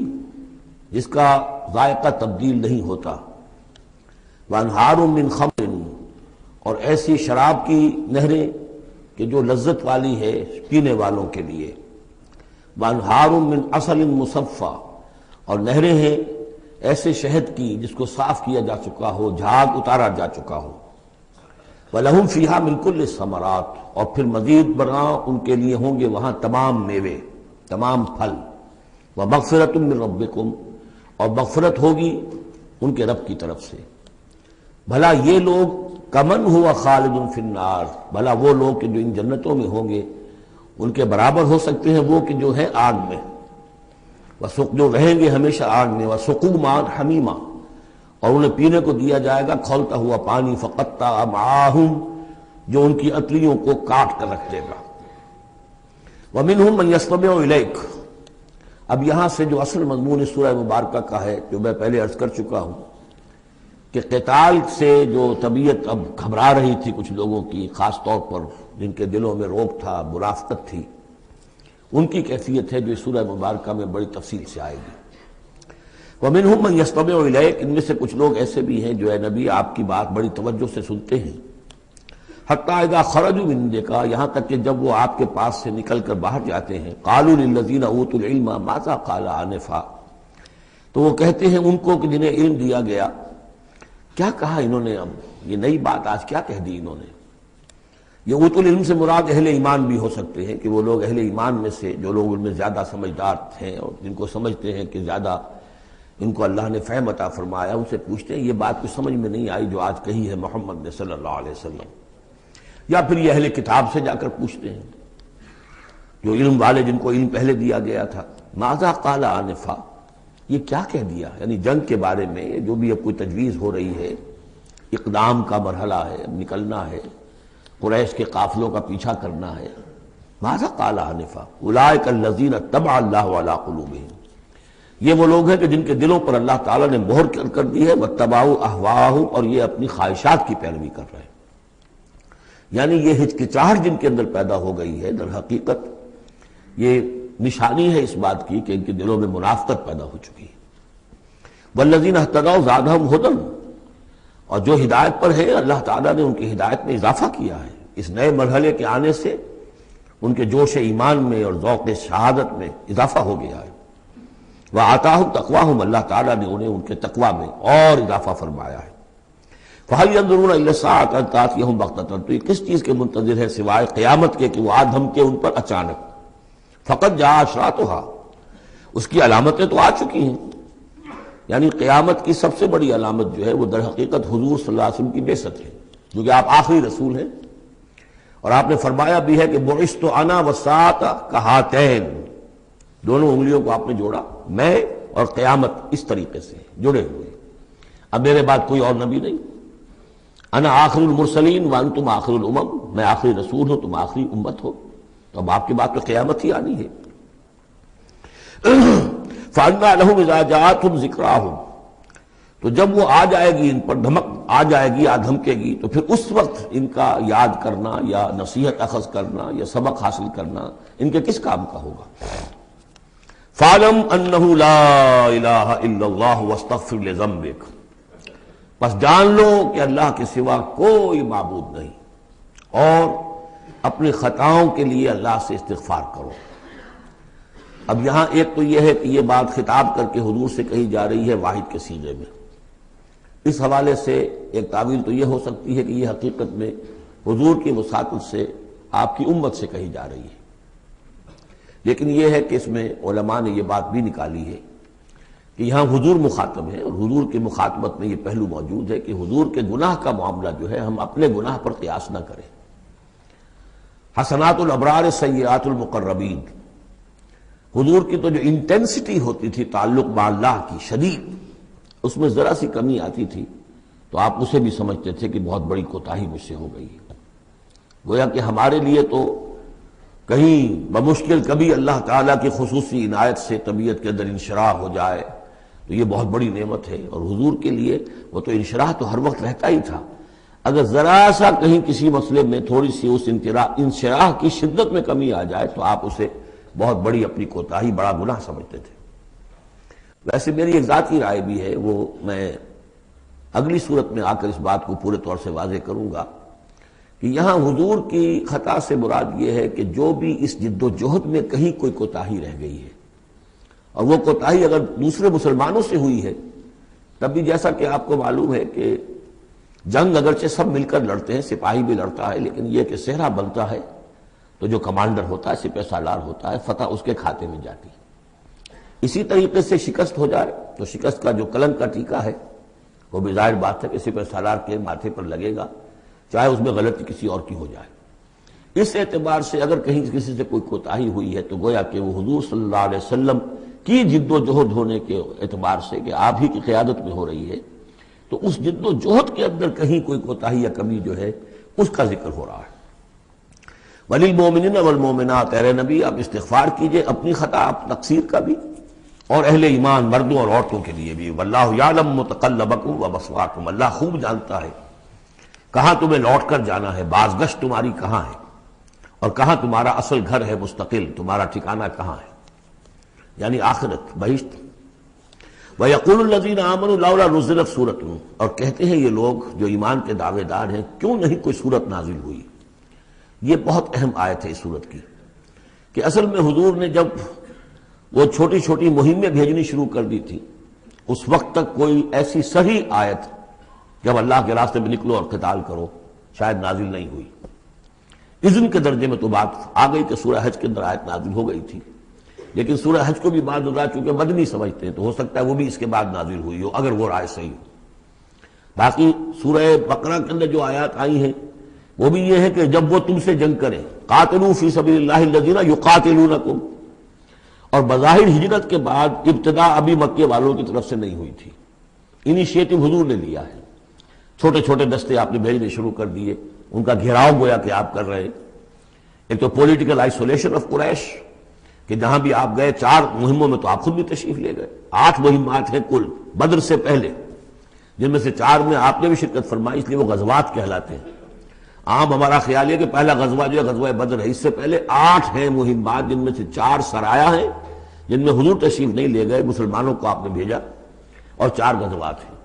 جس کا ذائقہ تبدیل نہیں ہوتا، وانہار من خمر، اور ایسی شراب کی نہریں کہ جو لذت والی ہے پینے والوں کے لیے، وانہار من عسل مصفی، اور نہریں ہیں ایسے شہد کی جس کو صاف کیا جا چکا ہو، جھاگ اتارا جا چکا ہو، وَلَهُمْ فِيهَا مِنْ كُلِّ الثَّمَرَاتِ، اور پھر مزید برآں ان کے لیے ہوں گے وہاں تمام میوے، تمام پھل، وَمَغْفِرَةٌ مِّن رَبِّكُمْ، اور مغفرت ہوگی ان کے رب کی طرف سے۔ بھلا یہ لوگ کمن ہوا خالد فی النار، بھلا وہ لوگ کہ جو ان جنتوں میں ہوں گے ان کے برابر ہو سکتے ہیں وہ کہ جو ہے آگ میں، جو رہیں گے ہمیشہ آگ میں، وَسُقُوا مَاءً حَمِيمًا، اور انہیں پینے کو دیا جائے گا کھولتا ہوا پانی، فقطع امعاءہم، جو ان کی اتلیوں کو کاٹ کر رکھ دے گا۔ وَمِنْهُمْ مَنْ يَسْتَمِعُ إِلَيْكَ، اب یہاں سے جو اصل مضمون اس سورہ مبارکہ کا ہے، جو میں پہلے عرض کر چکا ہوں کہ قتال سے جو طبیعت اب گھبرا رہی تھی کچھ لوگوں کی، خاص طور پر جن کے دلوں میں رعب تھا، منافقت تھی، ان کی کیفیت ہے جو اس سورہ مبارکہ میں بڑی تفصیل سے آئے گی۔ وَمِنْهُمْ مَنْ يَسْتَمِعُ إِلَيْكَ، ان میں سے کچھ لوگ ایسے بھی ہیں جو اے نبی آپ کی بات بڑی توجہ سے سنتے ہیں، حتیٰ اذا خرجوا من عندک، یہاں تک کہ جب وہ آپ کے پاس سے نکل کر باہر جاتے ہیں، قالوا للذین اوتوا العلم ماذا قال آنفا، تو وہ کہتے ہیں ان کو کہ جنہیں علم دیا گیا، کیا کہا انہوں نے، اب یہ نئی بات آج کیا کہہ دی انہوں نے۔ یہ اوت العلم سے مراد اہل ایمان بھی ہو سکتے ہیں کہ وہ لوگ اہل ایمان میں سے جو لوگ ان میں زیادہ سمجھدار ہیں اور جن کو سمجھتے ہیں کہ زیادہ ان کو اللہ نے فہم عطا فرمایا، ان سے پوچھتے ہیں یہ بات کچھ سمجھ میں نہیں آئی جو آج کہی ہے محمد نے صلی اللہ علیہ وسلم، یا پھر یہ اہل کتاب سے جا کر پوچھتے ہیں جو علم والے جن کو علم پہلے دیا گیا تھا، ماذا قال آنفا، یہ کیا کہہ دیا، یعنی جنگ کے بارے میں جو بھی اب کوئی تجویز ہو رہی ہے، اقدام کا مرحلہ ہے، اب نکلنا ہے، قریش کے قافلوں کا پیچھا کرنا ہے، ماذا قال آنفا اولئک الذین طبع اللہ علی قلوبہم، یہ وہ لوگ ہیں کہ جن کے دلوں پر اللہ تعالیٰ نے مہر کر دی ہے، واتبعوا اہواءہم، اور یہ اپنی خواہشات کی پیروی کر رہے ہیں، یعنی یہ ہچکچاہٹ جن کے اندر پیدا ہو گئی ہے، در حقیقت یہ نشانی ہے اس بات کی کہ ان کے دلوں میں منافقت پیدا ہو چکی ہے۔ والذین اہتدوا زادہم ھدی، اور جو ہدایت پر ہے اللہ تعالیٰ نے ان کی ہدایت میں اضافہ کیا ہے، اس نئے مرحلے کے آنے سے ان کے جوش ایمان میں اور ذوق شہادت میں اضافہ ہو گیا ہے۔ وآتاہم تقواہم، اللہ تعالیٰ نے انہیں ان کے تقوی میں اور اضافہ فرمایا ہے۔ فَهَلْ يَنظُرُونَ إِلَّا السَّاعَةَ أَن تَأْتِيَهُم بَغْتَةً، تو یہ کس چیز کے منتظر ہے سوائے قیامت کے کہ وہ آ دھمکے ان پر اچانک۔ فقط جاء اشراطها، اس کی علامتیں تو آ چکی ہیں، یعنی قیامت کی سب سے بڑی علامت جو ہے وہ در حقیقت حضور صلی اللہ علیہ وسلم کی بعثت ہے، جو کہ آپ آخری رسول ہیں، اور آپ نے فرمایا بھی ہے کہ بعثت انا والساعة کہاتین، دونوں انگلیوں کو آپ نے جوڑا، میں اور قیامت اس طریقے سے جڑے ہوئے، اب میرے بعد کوئی اور نبی نہیں، انا آخر المرسلین وانتم آخر الامم، میں آخری رسول ہوں تم آخری امت ہو، تو اب آپ کی بات تو قیامت ہی آنی ہے۔ فَأَنَّىٰ لَهُمْ إِذَا جَاءَتْهُمْ ذِكْرَاهُمْ، تو جب وہ آ جائے گی ان پر دھمک آ جائے گی، آ دھمکے گی، تو پھر اس وقت ان کا یاد کرنا یا نصیحت اخذ کرنا یا سبق حاصل کرنا ان کے کس کام کا ہوگا۔ فَاعْلَمْ أَنَّهُ لَا إِلَٰهَ إِلَّا اللَّهُ وَاسْتَغْفِرْ لِذَنبِكَ، بس جان لو کہ اللہ کے سوا کوئی معبود نہیں، اور اپنی خطاؤں کے لیے اللہ سے استغفار کرو۔ اب یہاں ایک تو یہ ہے کہ یہ بات خطاب کر کے حضور سے کہی جا رہی ہے واحد کے سیغے میں، اس حوالے سے ایک تعویل تو یہ ہو سکتی ہے کہ یہ حقیقت میں حضور کی وساطت سے آپ کی امت سے کہی جا رہی ہے، لیکن یہ ہے کہ اس میں علماء نے یہ بات بھی نکالی ہے کہ یہاں حضور مخاطب ہے، اور حضور کی مخاطبت میں یہ پہلو موجود ہے کہ حضور کے گناہ کا معاملہ جو ہے ہم اپنے گناہ پر قیاس نہ کریں۔ حسنات الابرار سیئات المقربین، حضور کی تو جو انٹینسٹی ہوتی تھی تعلق با اللہ کی شدید، اس میں ذرا سی کمی آتی تھی تو آپ اسے بھی سمجھتے تھے کہ بہت بڑی کوتاہی مجھ سے ہو گئی ہے۔ گویا کہ ہمارے لیے تو کہیں بمشکل کبھی اللہ تعالیٰ کی خصوصی عنایت سے طبیعت کے اندر انشراح ہو جائے تو یہ بہت بڑی نعمت ہے، اور حضور کے لیے وہ تو انشراح تو ہر وقت رہتا ہی تھا۔ اگر ذرا سا کہیں کسی مسئلے میں تھوڑی سی اس انشراح کی شدت میں کمی آ جائے تو آپ اسے بہت بڑی اپنی کوتاہی، بڑا گناہ سمجھتے تھے۔ ویسے میری ایک ذاتی رائے بھی ہے، وہ میں اگلی صورت میں آ کر اس بات کو پورے طور سے واضح کروں گا کہ یہاں حضور کی خطا سے مراد یہ ہے کہ جو بھی اس جد و جہد میں کہیں کوئی کوتاہی رہ گئی ہے، اور وہ کوتاہی اگر دوسرے مسلمانوں سے ہوئی ہے، تب بھی جیسا کہ آپ کو معلوم ہے کہ جنگ اگرچہ سب مل کر لڑتے ہیں، سپاہی بھی لڑتا ہے، لیکن یہ کہ صحرا بنتا ہے تو جو کمانڈر ہوتا ہے، سپہ سالار ہوتا ہے، فتح اس کے کھاتے میں جاتی ہے۔ اسی طریقے سے شکست ہو جائے تو شکست کا جو کلنک کا ٹیکہ ہے وہ بھی ظاہر بات ہے کہ سپہ سالار کے ماتھے پر لگے گا، چاہے اس میں غلطی کسی اور کی ہو جائے۔ اس اعتبار سے اگر کہیں کسی سے کوئی کوتاہی ہوئی ہے تو گویا کہ وہ حضور صلی اللہ علیہ وسلم کی جد و جہد ہونے کے اعتبار سے کہ آپ ہی کی قیادت میں ہو رہی ہے، تو اس جد و جہد کے اندر کہیں کوئی کوتاہی یا کمی جو ہے اس کا ذکر ہو رہا ہے۔ وَلِلْمُؤْمِنِينَ وَالْمُؤْمِنَاتِ، اے نبی آپ استغفار کیجئے اپنی خطا، آپ تقصیر کا بھی، اور اہل ایمان مردوں اور عورتوں کے لیے بھی۔ وَاللَّهُ يَعْلَمُ مُتَقَلَّبَكُمْ وَمَثْوَاكُمْ، اللہ خوب جانتا ہے کہاں تمہیں لوٹ کر جانا ہے، بازگشت تمہاری کہاں ہے، اور کہاں تمہارا اصل گھر ہے مستقل، تمہارا ٹھکانہ کہاں ہے، یعنی آخرت، بہشت۔ وَيَقُولُ الَّذِينَ آمَنُوا لَوْلَا نُزِّلَتْ سُورَةٌ، اور کہتے ہیں یہ لوگ جو ایمان کے دعوے دار ہیں کیوں نہیں کوئی سورت نازل ہوئی۔ یہ بہت اہم آیت ہے اس سورت کی، کہ اصل میں حضور نے جب وہ چھوٹی چھوٹی مہمیں بھیجنی شروع کر دی تھی، اس وقت تک کوئی ایسی صحیح آیت جب اللہ کے راستے میں نکلو اور قتال کرو شاید نازل نہیں ہوئی۔ اذن کے درجے میں تو بات آ گئی کہ سورہ حج کے اندر آیت نازل ہو گئی تھی، لیکن سورہ حج کو بھی بعض حضرات چونکہ مدنی سمجھتے ہیں تو ہو سکتا ہے وہ بھی اس کے بعد نازل ہوئی ہو، اگر وہ رائے صحیح ہو۔ باقی سورہ بقرہ کے اندر جو آیات آئی ہیں وہ بھی یہ ہے کہ جب وہ تم سے جنگ کریں، قاتلوا فی سبیل اللہ الذین یقاتلونکم، اور بظاہر ہجرت کے بعد ابتدا ابھی مکے والوں کی طرف سے نہیں ہوئی تھی، انیشیٹو حضور نے لیا ہے، چھوٹے چھوٹے دستے آپ نے بھیجنے شروع کر دیے، ان کا گھیراؤ گویا کہ آپ کر رہے ہیں۔ ایک تو پولیٹیکل آئسولیشن آف قریش، کہ جہاں بھی آپ گئے 4 مہموں میں تو آپ خود بھی تشریف لے گئے، 8 مہمات ہیں کل بدر سے پہلے، جن میں سے 4 میں آپ نے بھی شرکت فرمائی، اس لیے وہ غزوات کہلاتے ہیں۔ عام ہمارا خیال ہے کہ پہلا غزوہ جو ہے غزوہ بدر ہے، اس سے پہلے 8 ہیں مہمات، جن میں سے 4 سرایا ہیں جن میں حضور تشریف نہیں لے گئے، مسلمانوں کو آپ نے بھیجا، اور 4 غزوات ہیں۔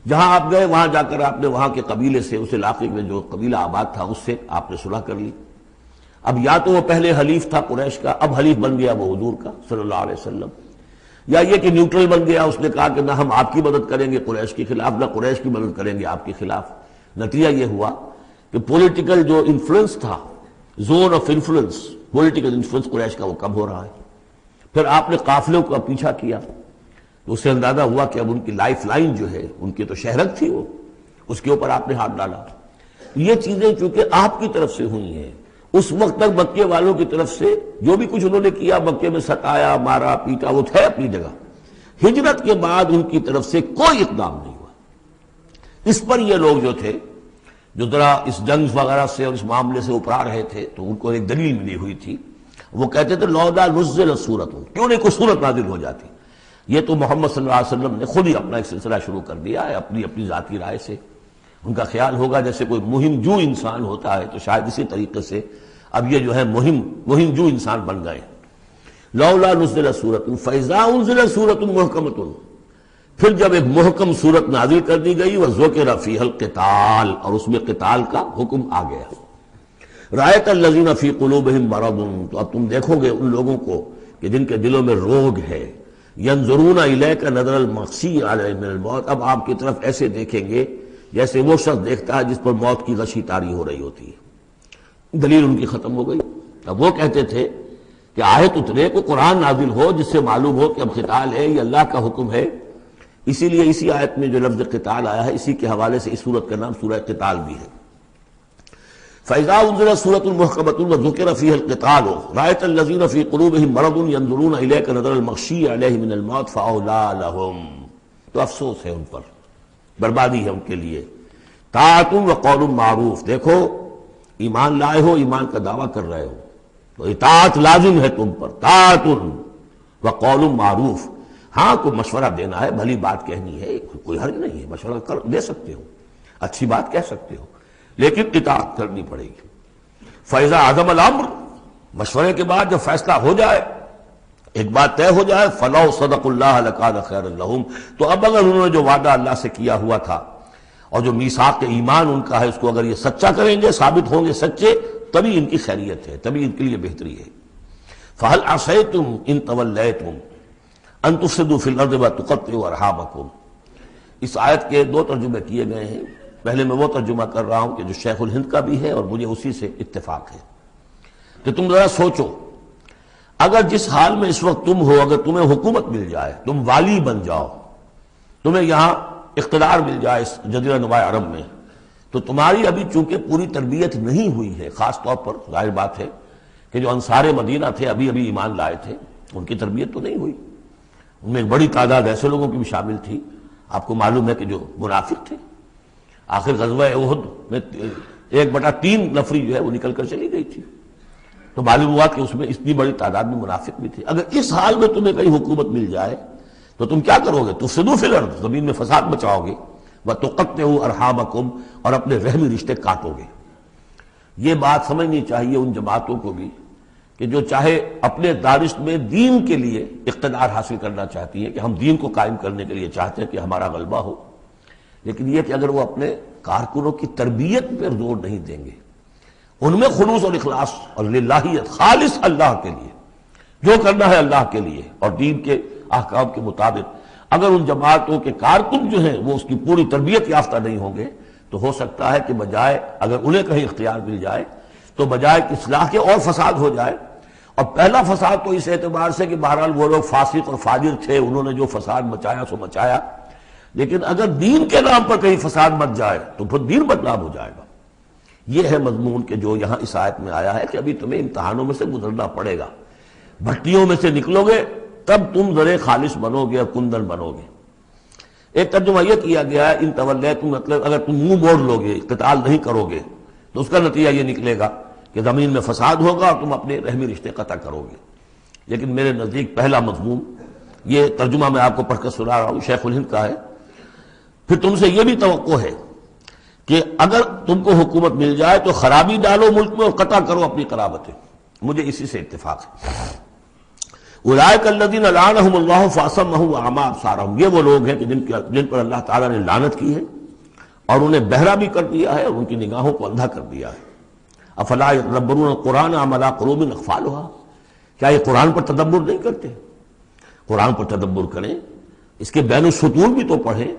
جہاں آپ گئے وہاں جا کر آپ نے وہاں کے قبیلے سے، اس علاقے میں جو قبیلہ آباد تھا اس سے آپ نے صلح کر لی۔ اب یا تو وہ پہلے حلیف تھا قریش کا، اب حلیف بن گیا وہ حضور کا صلی اللہ علیہ وسلم، یا یہ کہ نیوٹرل بن گیا، اس نے کہا کہ نہ ہم آپ کی مدد کریں گے قریش کے خلاف، نہ قریش کی مدد کریں گے آپ کے خلاف۔ نتیجہ یہ ہوا کہ پولیٹیکل جو انفلوئنس تھا، zone of influence, political influence قریش کا وہ کم ہو رہا ہے۔ پھر آپ نے قافلوں کا پیچھا کیا تو اس سے اندازہ ہوا کہ اب ان کی لائف لائن جو ہے، ان کی تو شہرت تھی وہ، اس کے اوپر آپ نے ہاتھ ڈالا۔ یہ چیزیں چونکہ آپ کی طرف سے ہوئی ہیں، اس وقت تک مکے والوں کی طرف سے جو بھی کچھ انہوں نے کیا، مکے میں ستایا، مارا پیٹا، وہ تھے اپنی جگہ۔ ہجرت کے بعد ان کی طرف سے کوئی اقدام نہیں ہوا۔ اس پر یہ لوگ جو تھے، جو ذرا اس جنگ وغیرہ سے اور اس معاملے سے اپرا رہے تھے، تو ان کو ایک دلیل ملی ہوئی تھی، وہ کہتے تھے لولا نزلت سورۃ، کیوں نہیں کوئی سورت نازل ہو جاتی۔ یہ تو محمد صلی اللہ علیہ وسلم نے خود ہی اپنا ایک سلسلہ شروع کر دیا ہے اپنی ذاتی رائے سے۔ ان کا خیال ہوگا جیسے کوئی مہم جو انسان ہوتا ہے، تو شاید اسی طریقے سے اب یہ جو ہے مہم جو انسان بن گئے۔ لولا نزلت سورۃ فاذا انزلت سورۃ محکمۃ، پھر جب ایک محکم سورت نازل کر دی گئی، وذکر فیہا القتال، اور اس میں قتال کا حکم آ گیا۔ رأیت الذین فی قلوبہم مرض، تو اب تم دیکھو گے ان لوگوں کو کہ جن کے دلوں میں روگ ہے، ینظرون الیک نظر المغشی علیہ من الموت، اب آپ کی طرف ایسے دیکھیں گے جیسے وہ شخص دیکھتا ہے جس پر موت کی غشی طاری ہو رہی ہوتی ہے۔ دلیل ان کی ختم ہو گئی۔ اب وہ کہتے تھے کہ آیت اترے، کو قرآن نازل ہو جس سے معلوم ہو کہ اب قتال ہے، یہ اللہ کا حکم ہے۔ اسی لیے اسی آیت میں جو لفظ قتال آیا ہے، اسی کے حوالے سے اس سورت کا نام سورہ قتال بھی ہے۔ فَإِذَا أُنزِلَتْ سُورَةٌ مُحْكَمَةٌ وَذُكِرَ فِيهَا الْقِتَالُ رَأَيْتَ الَّذِينَ فِي قُلُوبِهِم مَرَضٌ يَنظُرُونَ إِلَيْكَ نَظَرَ الْمَغْشِيِّ عَلَيْهِ مِنَ الْمَوْتِ فَأَوْلَىٰ لَهُمْ، تو افسوس ہے ان پر، بربادی ہے ان کے لیے۔ طاعۃ وقول معروف، دیکھو ایمان لائے ہو، ایمان کا دعویٰ کر رہے ہو تو اطاعت لازم ہے تم پر، طاعۃ وقول معروف، ہاں کوئی مشورہ دینا ہے، بھلی بات کہنی ہے، کوئی حرج نہیں ہے، مشورہ دے سکتے ہو، اچھی بات کہہ سکتے ہو، لیکن اطاعت کرنی پڑے گی۔ فَإِذَا عَزَمَ الْأَمْرُ، مشورے کے بعد جب فیصلہ ہو جائے، ایک بات طے ہو جائے، فَلَوْ صَدَقُوا اللَّهَ لَكَانَ خَيْرًا لَهُمْ، تو اب اگر انہوں نے جو وعدہ اللہ سے کیا ہوا تھا اور جو میثاق ایمان ان کا ہے اس کو اگر یہ سچا کریں گے، ثابت ہوں گے سچے، تبھی ان کی خیریت ہے، تبھی ان کے لیے بہتری ہے۔ فَهَلْ عَصَيْتُمْ إِن تَوَلَّيْتُمْ أَن تُفْسِدُوا فِي الْأَرْضِ وَتُقَطِّعُوا أَرْحَامَكُمْ، اس آیت کے دو ترجمے کیے گئے ہیں۔ پہلے میں وہ ترجمہ کر رہا ہوں کہ جو شیخ الہند کا بھی ہے اور مجھے اسی سے اتفاق ہے کہ تم ذرا سوچو، اگر جس حال میں اس وقت تم ہو، اگر تمہیں حکومت مل جائے، تم والی بن جاؤ، تمہیں یہاں اقتدار مل جائے اس جزیرہ نما عرب میں، تو تمہاری ابھی چونکہ پوری تربیت نہیں ہوئی ہے، خاص طور پر ظاہر بات ہے کہ جو انصار مدینہ تھے ابھی ایمان لائے تھے، ان کی تربیت تو نہیں ہوئی، ان میں ایک بڑی تعداد ایسے لوگوں کی بھی شامل تھی، آپ کو معلوم ہے کہ جو منافق تھے، آخر غزوہ احد میں 1/3 نفری جو ہے وہ نکل کر چلی گئی تھی، تو معلوم ہوا کہ اس میں اتنی بڑی تعداد میں منافق بھی تھے۔ اگر اس حال میں تمہیں کہیں حکومت مل جائے تو تم کیا کرو گے؟ تفسدوا فی الارض، زمین میں فساد مچاؤ گے، وتقطعوا ارحامکم، اور اپنے رحمی رشتے کاٹو گے۔ یہ بات سمجھنی چاہیے ان جماعتوں کو بھی کہ جو چاہے اپنے دارشت میں دین کے لیے اقتدار حاصل کرنا چاہتی ہیں، کہ ہم دین کو قائم کرنے کے لیے چاہتے ہیں کہ ہمارا غلبہ ہو، لیکن یہ کہ اگر وہ اپنے کارکنوں کی تربیت پر زور نہیں دیں گے، ان میں خلوص اور اخلاص اور للہیت، خالص اللہ کے لیے جو کرنا ہے اللہ کے لیے اور دین کے احکام کے مطابق، اگر ان جماعتوں کے کارکن جو ہیں وہ اس کی پوری تربیت یافتہ نہیں ہوں گے تو ہو سکتا ہے کہ بجائے اگر انہیں کہیں اختیار مل جائے تو بجائے کہ اصلاح کے اور فساد ہو جائے۔ اور پہلا فساد تو اس اعتبار سے کہ بہرحال وہ لوگ فاسق اور فاجر تھے، انہوں نے جو فساد مچایا سو مچایا، لیکن اگر دین کے نام پر کہیں فساد مچ جائے تو پھر دین بدنام ہو جائے گا۔ یہ ہے مضمون کہ جو یہاں اس آیت میں آیا ہے کہ ابھی تمہیں امتحانوں میں سے گزرنا پڑے گا، بھٹیوں میں سے نکلو گے تب تم ذرے خالص بنو گے اور کندن بنو گے۔ ایک ترجمہ یہ کیا گیا ہے ان تولیتم، مطلب اگر تم منہ موڑ لو گے، قتال نہیں کرو گے تو اس کا نتیجہ یہ نکلے گا کہ زمین میں فساد ہوگا اور تم اپنے رحمی رشتے قطع کرو گے۔ لیکن میرے نزدیک پہلا مضمون، یہ ترجمہ میں آپ کو پڑھ کر سنا رہا ہوں، شیخ الہند کا ہے۔ پھر تم سے یہ بھی توقع ہے کہ اگر تم کو حکومت مل جائے تو خرابی ڈالو ملک میں اور قطع کرو اپنی قرابتیں، مجھے اسی سے اتفاق ہے۔ اولئک الذین لعنہم اللہ فاصمہم واعمی ابصارہم، یہ وہ لوگ ہیں کہ جن پر اللہ تعالیٰ نے لعنت کی ہے اور انہیں بہرا بھی کر دیا ہے اور ان کی نگاہوں کو اندھا کر دیا ہے۔ افلا یتدبرون القرآن ام علی قلوب اقفالها، کیا یہ قرآن پر تدبر نہیں کرتے؟ قرآن پر تدبر کریں، اس کے بین السطور بھی تو پڑھیں۔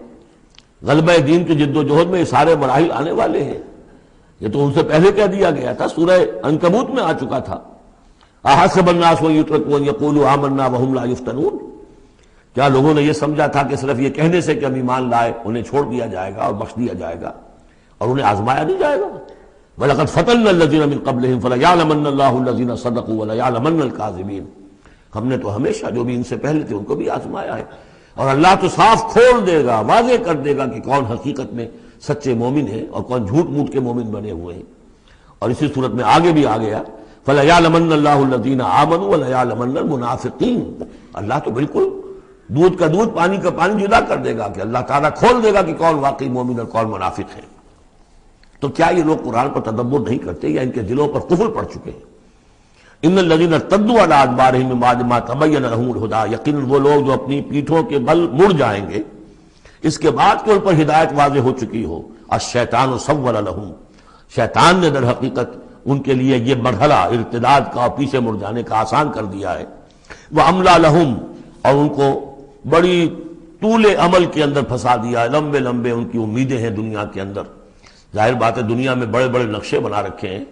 غلبہ دین کی جد و جہد میں یہ سارے مراحل آنے والے ہیں، یہ تو ان سے پہلے کہہ دیا گیا تھا، سورہ عنکبوت میں آ چکا تھا۔ احسب الناس ان یترکوا ان یقولوا آمنا وهم لا یفتنون، کیا لوگوں نے یہ سمجھا تھا کہ صرف یہ کہنے سے کہ ہم ایمان لائے انہیں چھوڑ دیا جائے گا اور بخش دیا جائے گا اور انہیں آزمایا نہیں جائے گا؟ وَلَقَدْ فَتَنَّا الَّذِينَ مِن قَبْلِهِمْ فَلَيَعْلَمَنَّ اللَّهُ الَّذِينَ صَدَقُوا وَلَيَعْلَمَنَّ الْكَاذِبِينَ، ہم نے تو ہمیشہ جو بھی ان سے پہلے تھے ان کو بھی آزمایا ہے، اور اللہ تو صاف کھول دے گا، واضح کر دے گا کہ کون حقیقت میں سچے مومن ہیں اور کون جھوٹ موٹ کے مومن بنے ہوئے ہیں۔ اور اسی صورت میں آگے بھی آ گیا فَلَيَعْلَمَنَّ اللَّهُ الَّذِينَ آمَنُوا وَلَيَعْلَمَنَّ الْمُنَافِقِينَ، اللہ تو بالکل دودھ کا دودھ پانی کا پانی جدا کر دے گا کہ اللہ تعالیٰ کھول دے گا کہ کون واقعی مومن اور کون منافق ہے۔ تو کیا یہ لوگ قرآن پر تدبر نہیں کرتے یا ان کے دلوں پر قفل پڑ چکے ہیں؟ ان الذین ارتدوا علی ادبارہم من بعد ما تبین لہم الہدی، یقیناً وہ لوگ جو اپنی پیٹھوں کے بل مڑ جائیں گے اس کے بعد کہ ان پر ہدایت واضح ہو چکی ہو۔ الشیطان سول لہم، شیطان نے در حقیقت ان کے لیے یہ مرحلہ ارتداد کا اور پیچھے مڑ جانے کا آسان کر دیا ہے۔ واملی لہم، اور ان کو بڑی طول عمل کے اندر پھنسا دیا ہے، لمبے لمبے ان کی امیدیں ہیں دنیا کے اندر. ظاہر بات ہے دنیا میں بڑے بڑے نقشے بنا رکھے ہیں،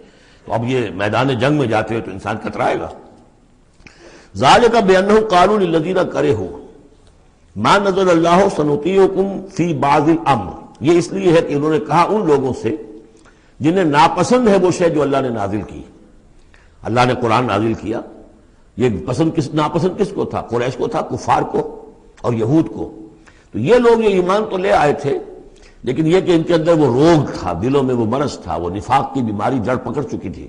تو اب یہ میدان جنگ میں جاتے ہوئے تو انسان کترائے گا. ذالک بانہم قالوا للذین کرہوا ما نزل اللہ سنطیعکم فی بعض الامر. یہ اس لیے ہے کہ انہوں نے کہا ان لوگوں سے جنہیں ناپسند ہے وہ شے جو اللہ نے نازل کی. اللہ نے قرآن نازل کیا، یہ ناپسند کس کو تھا؟ قریش کو تھا، کفار کو اور یہود کو. تو یہ لوگ یہ ایمان تو لے آئے تھے، لیکن یہ کہ ان کے اندر وہ روگ تھا، دلوں میں وہ مرض تھا، وہ نفاق کی بیماری جڑ پکڑ چکی تھی.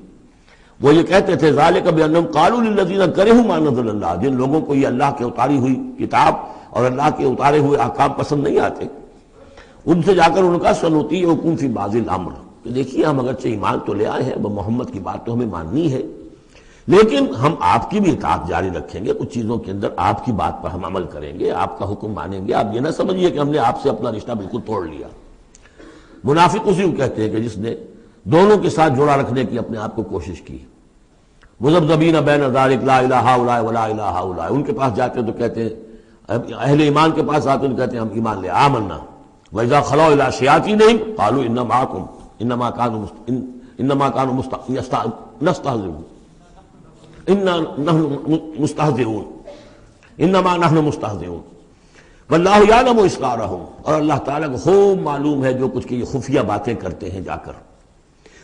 وہ یہ کہتے تھے ذالک بانہم قالوا للذین کرہوا ما نزل اللہ، جن لوگوں کو یہ اللہ کے اتاری ہوئی کتاب اور اللہ کے اتارے ہوئے احکام پسند نہیں آتے، ان سے جا کر ان کا سنطیعکم فی بعض الامر. تو دیکھیے ہم اگرچہ ایمان تو لے آئے ہیں، محمد کی بات تو ہمیں ماننی ہے، لیکن ہم آپ کی بھی اطاعت جاری رکھیں گے. کچھ چیزوں کے اندر آپ کی بات پر ہم عمل کریں گے، آپ کا حکم مانیں گے. آپ یہ نہ سمجھیے کہ ہم نے آپ سے اپنا رشتہ بالکل توڑ لیا. منافق اسی کو کہتے ہیں کہ جس نے دونوں کے ساتھ جوڑا رکھنے کی اپنے آپ کو کوشش کی. مذبذبین بین ذلک لا الہ الا ولا الہ الا. ان کے پاس جاتے تو کہتے ہیں، اہل ایمان کے پاس آتے تو کہتے ہیں ہم ایمان لے آمنا. وَإِذَا خَلَوْا إِلَىٰ شَيَاطِينِهِمْ قَالُوا إِنَّمَا كَانُوا نَسْتَهْزِئُونَ إِنَّمَا نَحْنُ مُسْتَهْزِئُونَ وَاللَّهُ يَعْلَمُ إِسْرَارَهُمْ. اور اللہ تعالیٰ کو خوب معلوم ہے جو کچھ کی یہ خفیہ باتیں کرتے ہیں جا کر.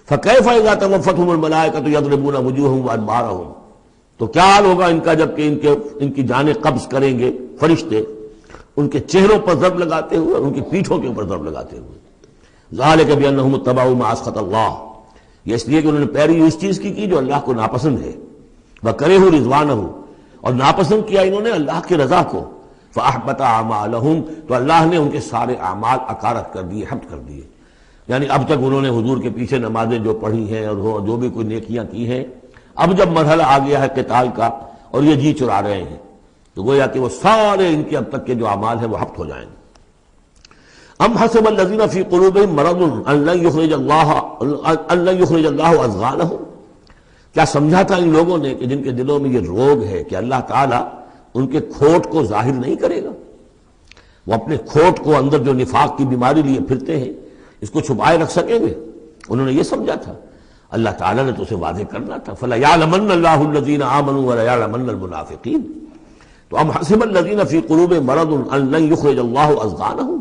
فَكَيْفَ إِذَا تَوَفَّتْهُمُ الْمَلَائِكَةُ يَضْرِبُونَ وُجُوهَهُمْ وَأَدْبَارَهُمْ. تو کیا حال ہوگا ان کا جب کہ ان کی جانیں قبض کریں گے فرشتے، ان کے چہروں پر ضرب لگاتے ہوئے اور ان کی پیٹھوں کے اوپر ضرب لگاتے ہوئے. ذالک بانہم اتبعوا ما اسخط اللہ. یہ اس لیے کہ انہوں نے پیروی اس چیز کی جو اللہ کو ناپسند ہے. وکرہوا رضوانہ، اور ناپسند کیا انہوں نے اللہ کی رضا کو. فاحبط اعمالہم، تو اللہ نے ان کے سارے اعمال اکارت کر دیے، حبط کر دیے. یعنی اب تک انہوں نے حضور کے پیچھے نمازیں جو پڑھی ہیں اور جو بھی کوئی نیکیاں کی ہیں، اب جب مرحلہ آ گیا ہے قتال کا اور یہ جی چرا رہے ہیں، تو گویا کہ وہ سارے ان کے اب تک کے جو اعمال ہیں وہ حبط ہو جائیں گے. ام حسب الذین فی قلوبہم مرض ان لن یخرج اللہ اضغانہم. کیا سمجھا تھا ان لوگوں نے کہ جن کے دلوں میں یہ روگ ہے کہ اللہ تعالیٰ ان کے کھوٹ کو ظاہر نہیں کرے گا؟ وہ اپنے کھوٹ کو اندر جو نفاق کی بیماری لیے پھرتے ہیں اس کو چھپائے رکھ سکیں گے؟ انہوں نے یہ سمجھا تھا. اللہ تعالیٰ نے تو اسے واضح کرنا تھا. فَلَيَعْلَمَنَّ اللَّهُ الَّذِينَ آمَنُوا وَلَيَعْلَمَنَّ الْمُنَافِقِينَ. تو ام حسب الذین فی قلوبہم مرض ان لن یخرج اللہ اضغانہم.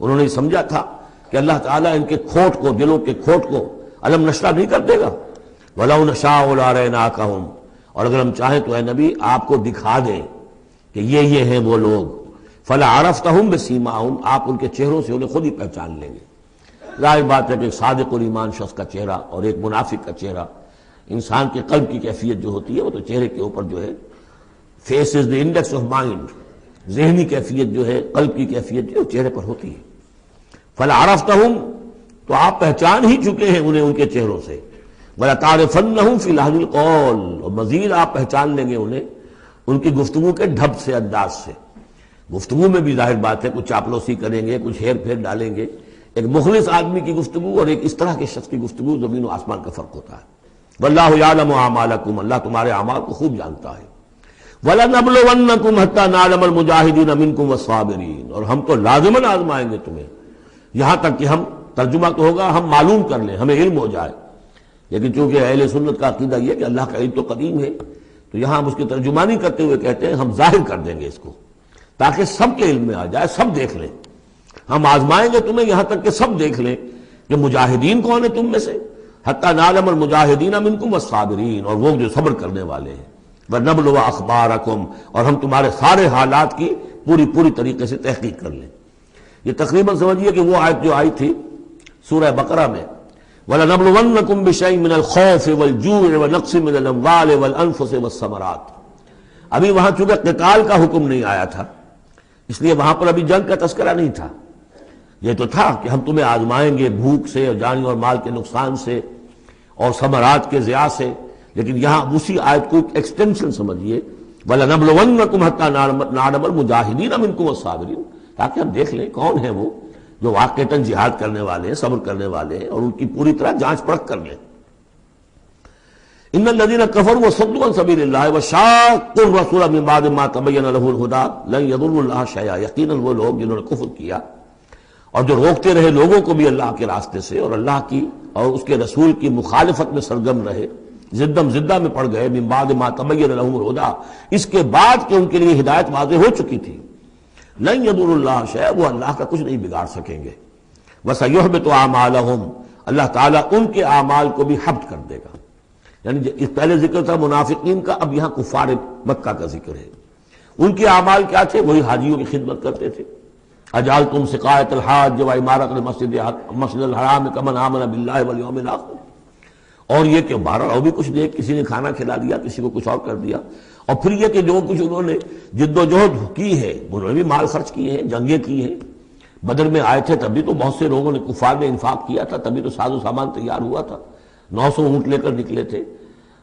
انہوں نے سمجھا تھا کہ اللہ تعالیٰ ان کے کھوٹ کو، دلوں کے کھوٹ کو علم نشرہ نہیں کر دے گا. وَلَوْ نَشَاءُ لَأَرَيْنَاكَهُمْ. اور اگر ہم چاہیں تو اے نبی آپ کو دکھا دیں کہ یہ ہیں وہ لوگ. فَلَعَرَفْتَهُمْ بِسِيمَاهُمْ. آپ ان کے چہروں سے انہیں خود ہی پہچان لیں گے. ظاہر بات ہے کہ ایک صادق الایمان شخص کا چہرہ اور ایک منافق کا چہرہ، انسان کے قلب کی کیفیت جو ہوتی ہے وہ تو چہرے کے اوپر جو ہے، face is the index of mind, ذہنی کیفیت جو ہے، قلب کی کیفیت جو ہے چہرے پر ہوتی ہے. فَلَعَرَفْتَهُمْ. تو آپ پہچان ہی چکے ہیں انہیں ان کے چہروں سے. وَلَتَعْرِفَنَّهُمْ فِي لَحْنِ الْقَوْلِ. اور مزید آپ پہچان لیں گے انہیں ان کی گفتگو کے ڈھب سے، انداز سے. گفتگو میں بھی ظاہر بات ہے کچھ چاپلوسی کریں گے، کچھ ہیر پھیر ڈالیں گے. ایک مخلص آدمی کی گفتگو اور ایک اس طرح کے شخص کی گفتگو زمین و آسمان کا فرق ہوتا ہے. واللہ یعلم اعمالکم. اللہ تمہارے اعمال کو خوب جانتا ہے. وَلَنَبْلُوَنَّكُمْ حَتَّى نَعْلَمَ الْمُجَاهِدِينَ مِنْكُمْ وَالصَّابِرِينَ. اور ہم تو لازماً آزمائیں گے تمہیں، یہاں تک کہ ہم، ترجمہ تو ہوگا ہم معلوم کر لیں، ہمیں علم ہو جائے. لیکن چونکہ اہل سنت کا عقیدہ یہ کہ اللہ کا علم تو قدیم ہے، تو یہاں ہم اس کی ترجمانی کرتے ہوئے کہتے ہیں ہم ظاہر کر دیں گے اس کو تاکہ سب کے علم میں آ جائے، سب دیکھ لیں. ہم آزمائیں گے تمہیں یہاں تک کہ سب دیکھ لیں کہ مجاہدین کون ہیں تم میں سے. حتی نعلم المجاہدین منکم والصابرین. اور وہ جو صبر کرنے والے ہیں. وَنَبْلُوَ أَخْبَارَكُمْ. اور ہم تمہارے سارے حالات کی پوری طریقے سے تحقیق کر لیں. یہ تقریباً سمجھیے کہ وہ آیت جو آئی تھی سورہ بقرہ میں، وَلَنَبْلُوَنَّكُمْ بِشَيْءٍ مِّنَ الْخَوْفِ وَالْجُوعِ وَنَقْصٍ مِّنَ الْأَمْوَالِ وَالْأَنفُسِ وَالثَّمَرَاتِ. ابھی وہاں چونکہ قتال کا حکم نہیں آیا تھا اس لیے وہاں پر ابھی جنگ کا تذکرہ نہیں تھا. یہ تو تھا کہ ہم تمہیں آزمائیں گے بھوک سے اور جانی اور مال کے نقصان سے اور ثمرات کے ضیاع سے. لیکن یہاں اسی آیت کو ایکسٹینشن سمجھیے، وَلَنَبْلُوَنَّكُمْ حَتَّى نَعْلَمَ الْمُجَاهِدِينَ مِنْكُمْ وَالصَّابِرِينَ. تاکہ ہم دیکھ لیں کون ہیں وہ جو واقعتاً جہاد کرنے والے ہیں، صبر کرنے والے ہیں، اور ان کی پوری طرح جانچ پرکھ کر لیں. ان الذين كفروا وصدوا عن سبيل الله وشاقوا الرسول من بعد ما تبين له الهدى لن يضروا الله شيئا، یقیناً وہ لوگ جنہوں نے کفر کیا اور جو روکتے رہے لوگوں کو بھی اللہ کے راستے سے اور اللہ کی اور اس کے رسول کی مخالفت میں سرگرم رہے، زدم زدہ میں پڑ گئے، من بعد ما تبین لهم الهدى، اس کے بعد کہ ان کے لیے ہدایت واضح ہو چکی تھی، لن يضروا الله شيئا، وہ اللہ کا کچھ نہیں بگاڑ سکیں گے، وسيحبط اعمالهم، اللہ تعالیٰ ان کے اعمال کو بھی حبط کر دے گا۔ یعنی اس پہلے ذکر تھا منافقین کا، اب یہاں کفار مکہ کا ذکر ہے۔ ان کے اعمال کیا تھے؟ وہی حاجیوں کی خدمت کرتے تھے۔ اجعلتم سقایۃ الحاج وعمارۃ المسجد الحرام کمن آمن باللہ والیوم الآخر، اور یہ کہ بہرحال اور بھی کچھ دے، کسی نے کھانا کھلا دیا، کسی کو کچھ اور کر دیا، اور پھر یہ کہ جو کچھ انہوں نے جد و جہد کی ہے، انہوں نے بھی مال خرچ کیے ہیں، جنگیں کی ہیں۔ بدر میں آئے تھے تبھی تو بہت سے لوگوں نے کفار نے انفاق کیا تھا، تبھی تو ساز و سامان تیار ہوا تھا، 900 اونٹ لے کر نکلے تھے،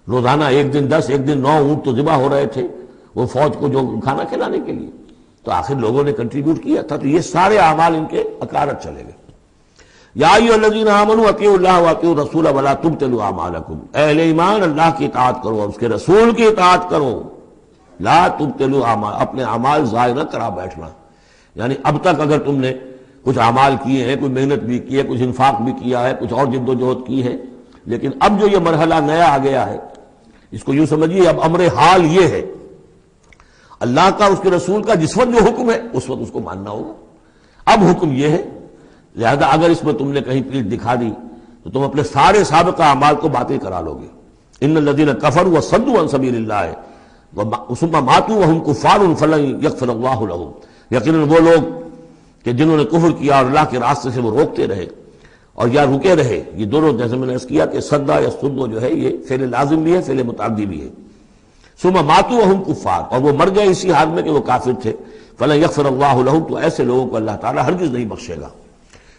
روزانہ ایک دن 10 ایک دن 9 اونٹ تو ذبح ہو رہے تھے وہ فوج کو جو کھانا کھلانے کے لیے، تو آخر لوگوں نے کنٹریبیوٹ کیا تھا، تو یہ سارے اعمال ان کے اکارت چلے گئے۔ یا ایھا الذین آمنوا اطیعوا اللہ واطیعوا الرسول ولا تبطلوا اعمالکم، اے اہل ایمان اللہ کی اطاعت کرو اور اس کے رسول کی اطاعت کرو، لا تبطلوا اعمال، اپنے اعمال ضائع نہ کرا بیٹھنا۔ یعنی اب تک اگر تم نے کچھ اعمال کیے ہیں، کوئی محنت بھی کی ہے، کچھ انفاق بھی کیا ہے، کچھ اور جد و جہد کی ہے، لیکن اب جو یہ مرحلہ نیا آ گیا ہے، اس کو یوں سمجھیے اب امر حال یہ ہے، اللہ کا اس کے رسول کا جس وقت جو حکم ہے اس وقت اس کو ماننا ہوگا۔ اب حکم یہ ہے، لہذا اگر اس میں تم نے کہیں پیٹھ دکھا دی تو تم اپنے سارے سابقہ اعمال کو باطل کرا لو گے۔ ان الذین کفروا وصدوا عن سبیل اللہ ثم ماتوا وهم کفار فلن یغفر اللہ لهم، یقیناً وہ لوگ کہ جنہوں نے کفر کیا اور اللہ کے راستے سے وہ روکتے رہے اور یا رکے رہے، یہ دونوں جیسے میں نے عرض کیا کہ صدا یا صدو جو ہے یہ فعل لازم بھی ہے، فعل متعدی بھی ہے۔ ثم ماتوا وهم کفار، اور وہ مر گئے اسی حال میں کہ وہ کافر تھے، فلن یغفر اللہ لهم، تو ایسے لوگوں کو اللہ تعالیٰ ہرگز نہیں بخشے گا۔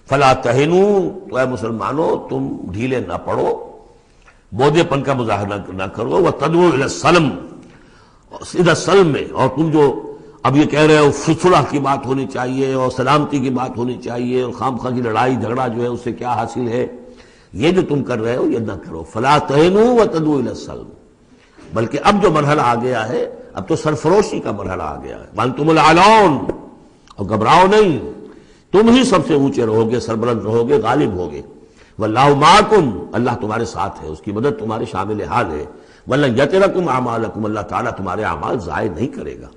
فلا تہنوا، تو اے مسلمانوں تم ڈھیلے نہ پڑو، بودے پن کا مظاہرہ نہ کرو، وتدعوا الی السلم، سیدھا سلم میں، اور تم جو اب یہ کہہ رہے ہو صلح کی بات ہونی چاہیے اور سلامتی کی بات ہونی چاہیے اور خام خواہ کی لڑائی جھگڑا جو ہے اس سے کیا حاصل ہے، یہ جو تم کر رہے ہو یہ نہ کرو۔ فلا تہنوا وتدعوا الی السلم، بلکہ اب جو مرحلہ آ گیا ہے اب تو سرفروشی کا مرحلہ آ گیا ہے، وانتم الاعلون، اور گھبراؤ نہیں، تم ہی سب سے اونچے رہو گے، سربلند رہو گے، غالب ہوگے۔ واللہ معکم، اللہ تمہارے ساتھ ہے، اس کی مدد تمہارے شامل حال ہے۔ ولن یترکم اعمالکم، اللہ تعالیٰ تمہارے اعمال ضائع نہیں کرے گا۔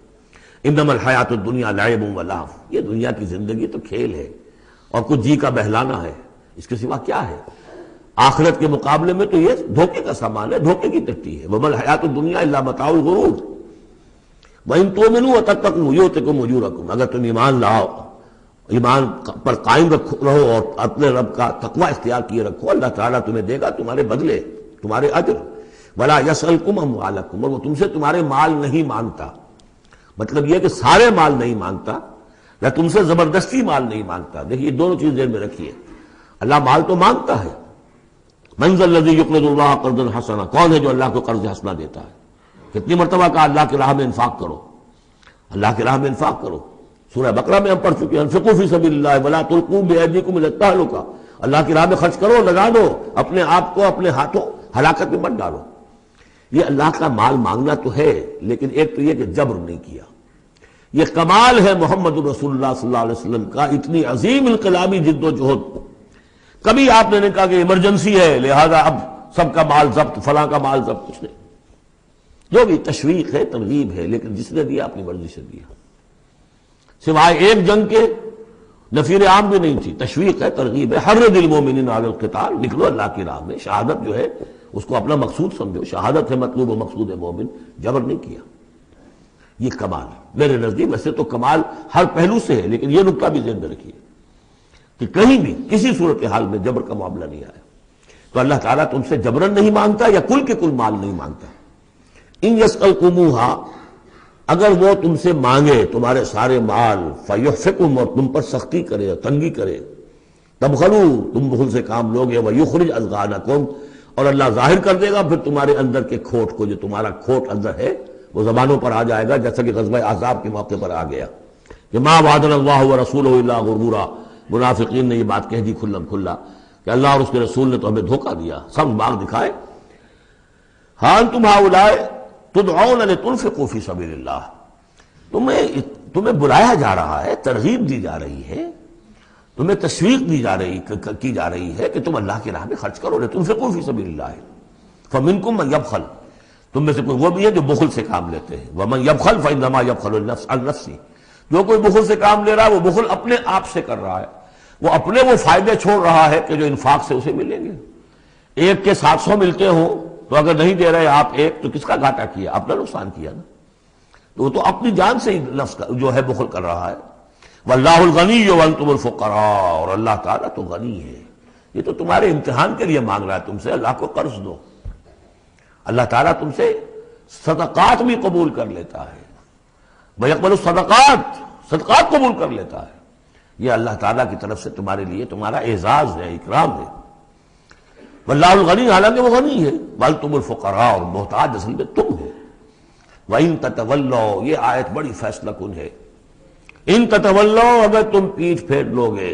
انما الحیات الدنیا لعب و لہو، یہ دنیا کی زندگی تو کھیل ہے اور کچھ جی کا بہلانا ہے، اس کے سوا کیا ہے؟ آخرت کے مقابلے میں تو یہ دھوکے کا سامان ہے، دھوکے کی ٹٹی ہے۔ وما الحیات الدنیا الا متاع الغرور وان تؤمنوا وتتقوا یؤتکم اجورکم، اگر تم ایمان لاؤ، ایمان پر قائم رہو اور اپنے رب کا تقوی اختیار کیے رکھو، اللہ تعالیٰ تمہیں دے گا تمہارے بدلے، تمہارے اجر۔ ولا یسألکم اموالکم، اور وہ تم سے تمہارے مال نہیں مانگتا، مطلب یہ کہ سارے مال نہیں مانگتا یا تم سے زبردستی مال نہیں مانگتا۔ دیکھیے دونوں چیز ذہن میں رکھیے، اللہ مال تو مانگتا ہے، من ذا الذی یقرض اللہ قرضا حسنا، کون ہے جو اللہ کو قرض حسنا دیتا ہے؟ کتنی مرتبہ کہا اللہ کی راہ میں انفاق کرو، اللہ کی راہ میں انفاق کرو۔ سورہ بقرہ میں ہم پڑھ چکے ہیں، انفقوا فی سبیل اللہ ولا تلقوا بایدیکم الی التہلکہ، اللہ کی راہ میں خرچ کرو، لگا دو، اپنے آپ کو اپنے ہاتھوں ہلاکت میں مت ڈالو۔ یہ اللہ کا مال مانگنا تو ہے، لیکن ایک تو یہ کہ جبر نہیں کیا، یہ کمال ہے محمد رسول اللہ صلی اللہ علیہ وسلم کا، اتنی عظیم انقلابی جد و جہد۔ کبھی آپ نے نہیں کہا کہ ایمرجنسی ہے لہذا اب سب کا مال ضبط، فلاں کا مال ضبط، کچھ نہیں، جو بھی تشویق ہے ترغیب ہے، لیکن جس نے دیا اپنی مرضی سے دیا، سوائے ایک جنگ کے نفیر عام بھی نہیں تھی، تشویق ہے ترغیب ہے، حرض المومنین علی القتال، نکلو اللہ کی راہ میں، شہادت جو ہے اس کو اپنا مقصود سمجھو، شہادت ہے مطلوب و مقصود مومن، جبر نہیں کیا۔ یہ کمال ہے میرے نزدیک، ویسے تو کمال ہر پہلو سے ہے، لیکن یہ نکتہ بھی ذہن میں رکھیے کہ کہیں بھی کسی صورتحال میں جبر کا معاملہ نہیں آیا، تو اللہ تعالیٰ تم سے جبرن نہیں مانگتا یا کل کے کل مال نہیں مانگتا۔ ان یسألکموہا، اگر وہ تم سے مانگے تمہارے سارے مال، فیحفکم، اور تم پر سختی کرے، تنگی کرے، تبخلوا، تم بخل سے کام لوگے، ویخرج اضغانکم، اور اللہ ظاہر کر دے گا پھر تمہارے اندر کے کھوٹ کو، جو تمہارا کھوٹ اندر ہے وہ زبانوں پر آ جائے گا، جیسا کہ غزوہ احزاب کے موقع پر آ گیا کہ ما وعدنا اللہ ورسولہ الا غرورا، منافقین نے یہ بات کہہ دی کھلم کھلا کہ اللہ اور اس کے رسول نے تو ہمیں دھوکہ دیا، سب باغ دکھائے، ہاں تم ہؤلاء تدعون لتنفقوا فی سبیل اللہ، تمہیں بلایا جا رہا ہے، ترغیب دی جا رہی ہے، تمہیں تشویق کی جا رہی ہے کہ تم اللہ کی راہ میں خرچ کرو، لتنفقوا فی سبیل اللہ، فمنکم من یبخل، تم میں سے کوئی وہ بھی ہے جو بخل سے کام لیتے ہیں، ومن یبخل فانما یبخل عن نفسہ، جو کوئی بخل سے کام لے رہا ہے وہ بخل اپنے آپ سے کر رہا ہے، وہ اپنے وہ فائدے چھوڑ رہا ہے کہ جو انفاق سے اسے ملیں گے۔ ایک کے 700 ملتے ہوں تو اگر نہیں دے رہے آپ ایک تو کس کا گھاٹا کیا؟ اپنا نقصان کیا نا، تو وہ تو اپنی جان سے ہی نفس جو ہے بخل کر رہا ہے۔ واللہ الغنی وانتم الفقراء، اور اللہ تعالیٰ تو غنی ہے، یہ تو تمہارے امتحان کے لیے مانگ رہا ہے تم سے، اللہ کو قرض دو۔ اللہ تعالیٰ تم سے صدقات بھی قبول کر لیتا ہے، وَيَقْبَلُ الصَّدَقَاتِ، صدقات قبول کر لیتا ہے، یہ اللہ تعالیٰ کی طرف سے تمہارے لیے تمہارا اعزاز ہے، اکرام ہے۔ واللہ الغنی، حالانکہ وہ غنی ہے، وَأَنْتُمُ الْفُقَرَاءُ، اور محتاج اصل میں تم ہو۔ وَإِن تَتَوَلَّوْا، یہ آیت بڑی فیصلہ کن ہے، ان تتولوا، اگر تم پیٹھ پھیر لوگے،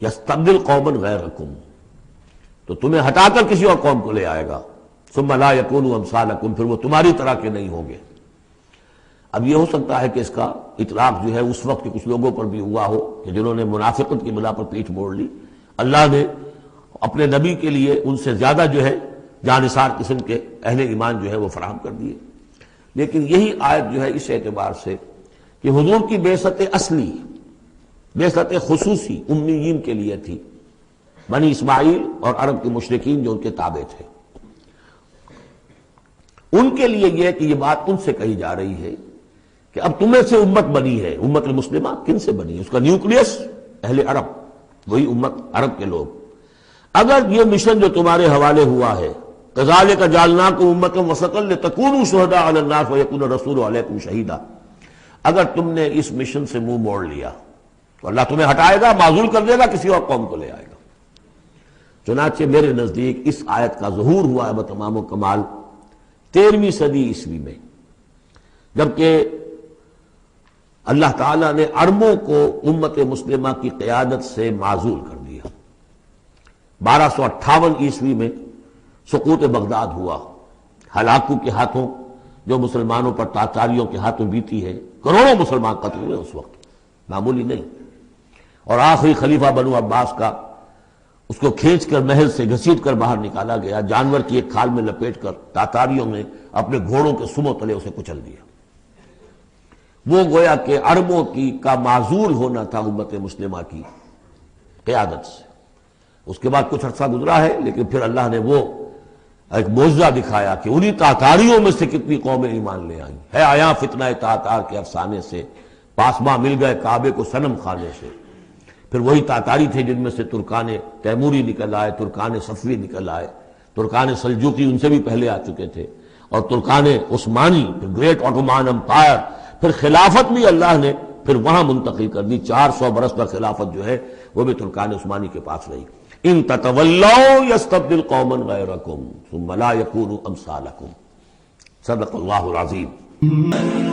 یستبدل قوما غیرکم، تو تمہیں ہٹا کر کسی اور قوم کو لے آئے گا، ثم لا یکونوا امثالکم، پھر وہ تمہاری طرح کے نہیں ہوں گے۔ اب یہ ہو سکتا ہے کہ اس کا اطلاق جو ہے اس وقت کے کچھ لوگوں پر بھی ہوا ہو کہ جنہوں نے منافقت کی بنا پر پیٹھ موڑ لی، اللہ نے اپنے نبی کے لیے ان سے زیادہ جو ہے جانثار قسم کے اہل ایمان جو ہے وہ فراہم کر دیے۔ لیکن یہی آیت جو ہے اس اعتبار سے کہ حضور کی بعثت اصلی، بعثت خصوصی امیین کے لیے تھی، بنی اسماعیل اور عرب کے مشرکین جو ان کے تابع تھے، ان کے لیے یہ کہ یہ بات ان سے کہی جا رہی ہے کہ اب تمہیں سے امت بنی ہے، امت المسلمہ کن سے بنی ہے؟ اس کا نیوکلیس اہل عرب، وہی امت عرب کے لوگ۔ اگر یہ مشن جو تمہارے حوالے ہوا ہے، کذالک جعلناکم امۃ وسطا لتکونوا شہداء علی الناس ویکون الرسول علیکم شہیدا، اگر تم نے اس مشن سے منہ موڑ لیا تو اللہ تمہیں ہٹائے گا، معزول کر دے گا، کسی اور قوم کو لے آئے گا۔ چنانچہ میرے نزدیک اس آیت کا ظہور ہوا ہے بتمام و کمال 13ویں صدی عیسوی میں، جبکہ اللہ تعالیٰ نے عربوں کو امت مسلمہ کی قیادت سے معزول کر دیا۔ 1258 عیسوی میں سقوط بغداد ہوا، ہلاکو کے ہاتھوں جو مسلمانوں پر تاتاریوں کے ہاتھوں بیتی ہے، کروڑوں مسلمان قتل ہوئے اس وقت، معمولی نہیں۔ اور آخری خلیفہ بنو عباس کا، اس کو کھینچ کر محل سے گھسیٹ کر باہر نکالا گیا، جانور کی ایک کھال میں لپیٹ کر تاتاریوں نے اپنے گھوڑوں کے سموں تلے اسے کچل دیا۔ وہ گویا کہ عربوں کا معزول ہونا تھا امت مسلمہ کی قیادت سے۔ اس کے بعد کچھ عرصہ گزرا ہے، لیکن پھر اللہ نے وہ ایک معجزہ دکھایا کہ انہی تاتاریوں میں سے کتنی قومیں ایمان لے آئیں۔ ہے آیا فتنہ تاتار کے افسانے سے، پاسباں مل گئے کعبے کو صنم خانے سے۔ پھر وہی تاتاری تھے جن میں سے ترکان تیموری نکل آئے، ترکان صفوی نکل آئے، ترکان سلجوقی ان سے بھی پہلے آ چکے تھے، اور ترکان عثمانی، پھر گریٹ آٹومان امپائر، پھر خلافت بھی اللہ نے پھر وہاں منتقل کر دی۔ 400 برس تک خلافت جو ہے وہ بھی ترکان عثمانی کے پاس رہی۔ ان تتولوا یستبدل قوما غیرکم ثم لا یکونوا امثالکم۔ صدق اللہ العظیم۔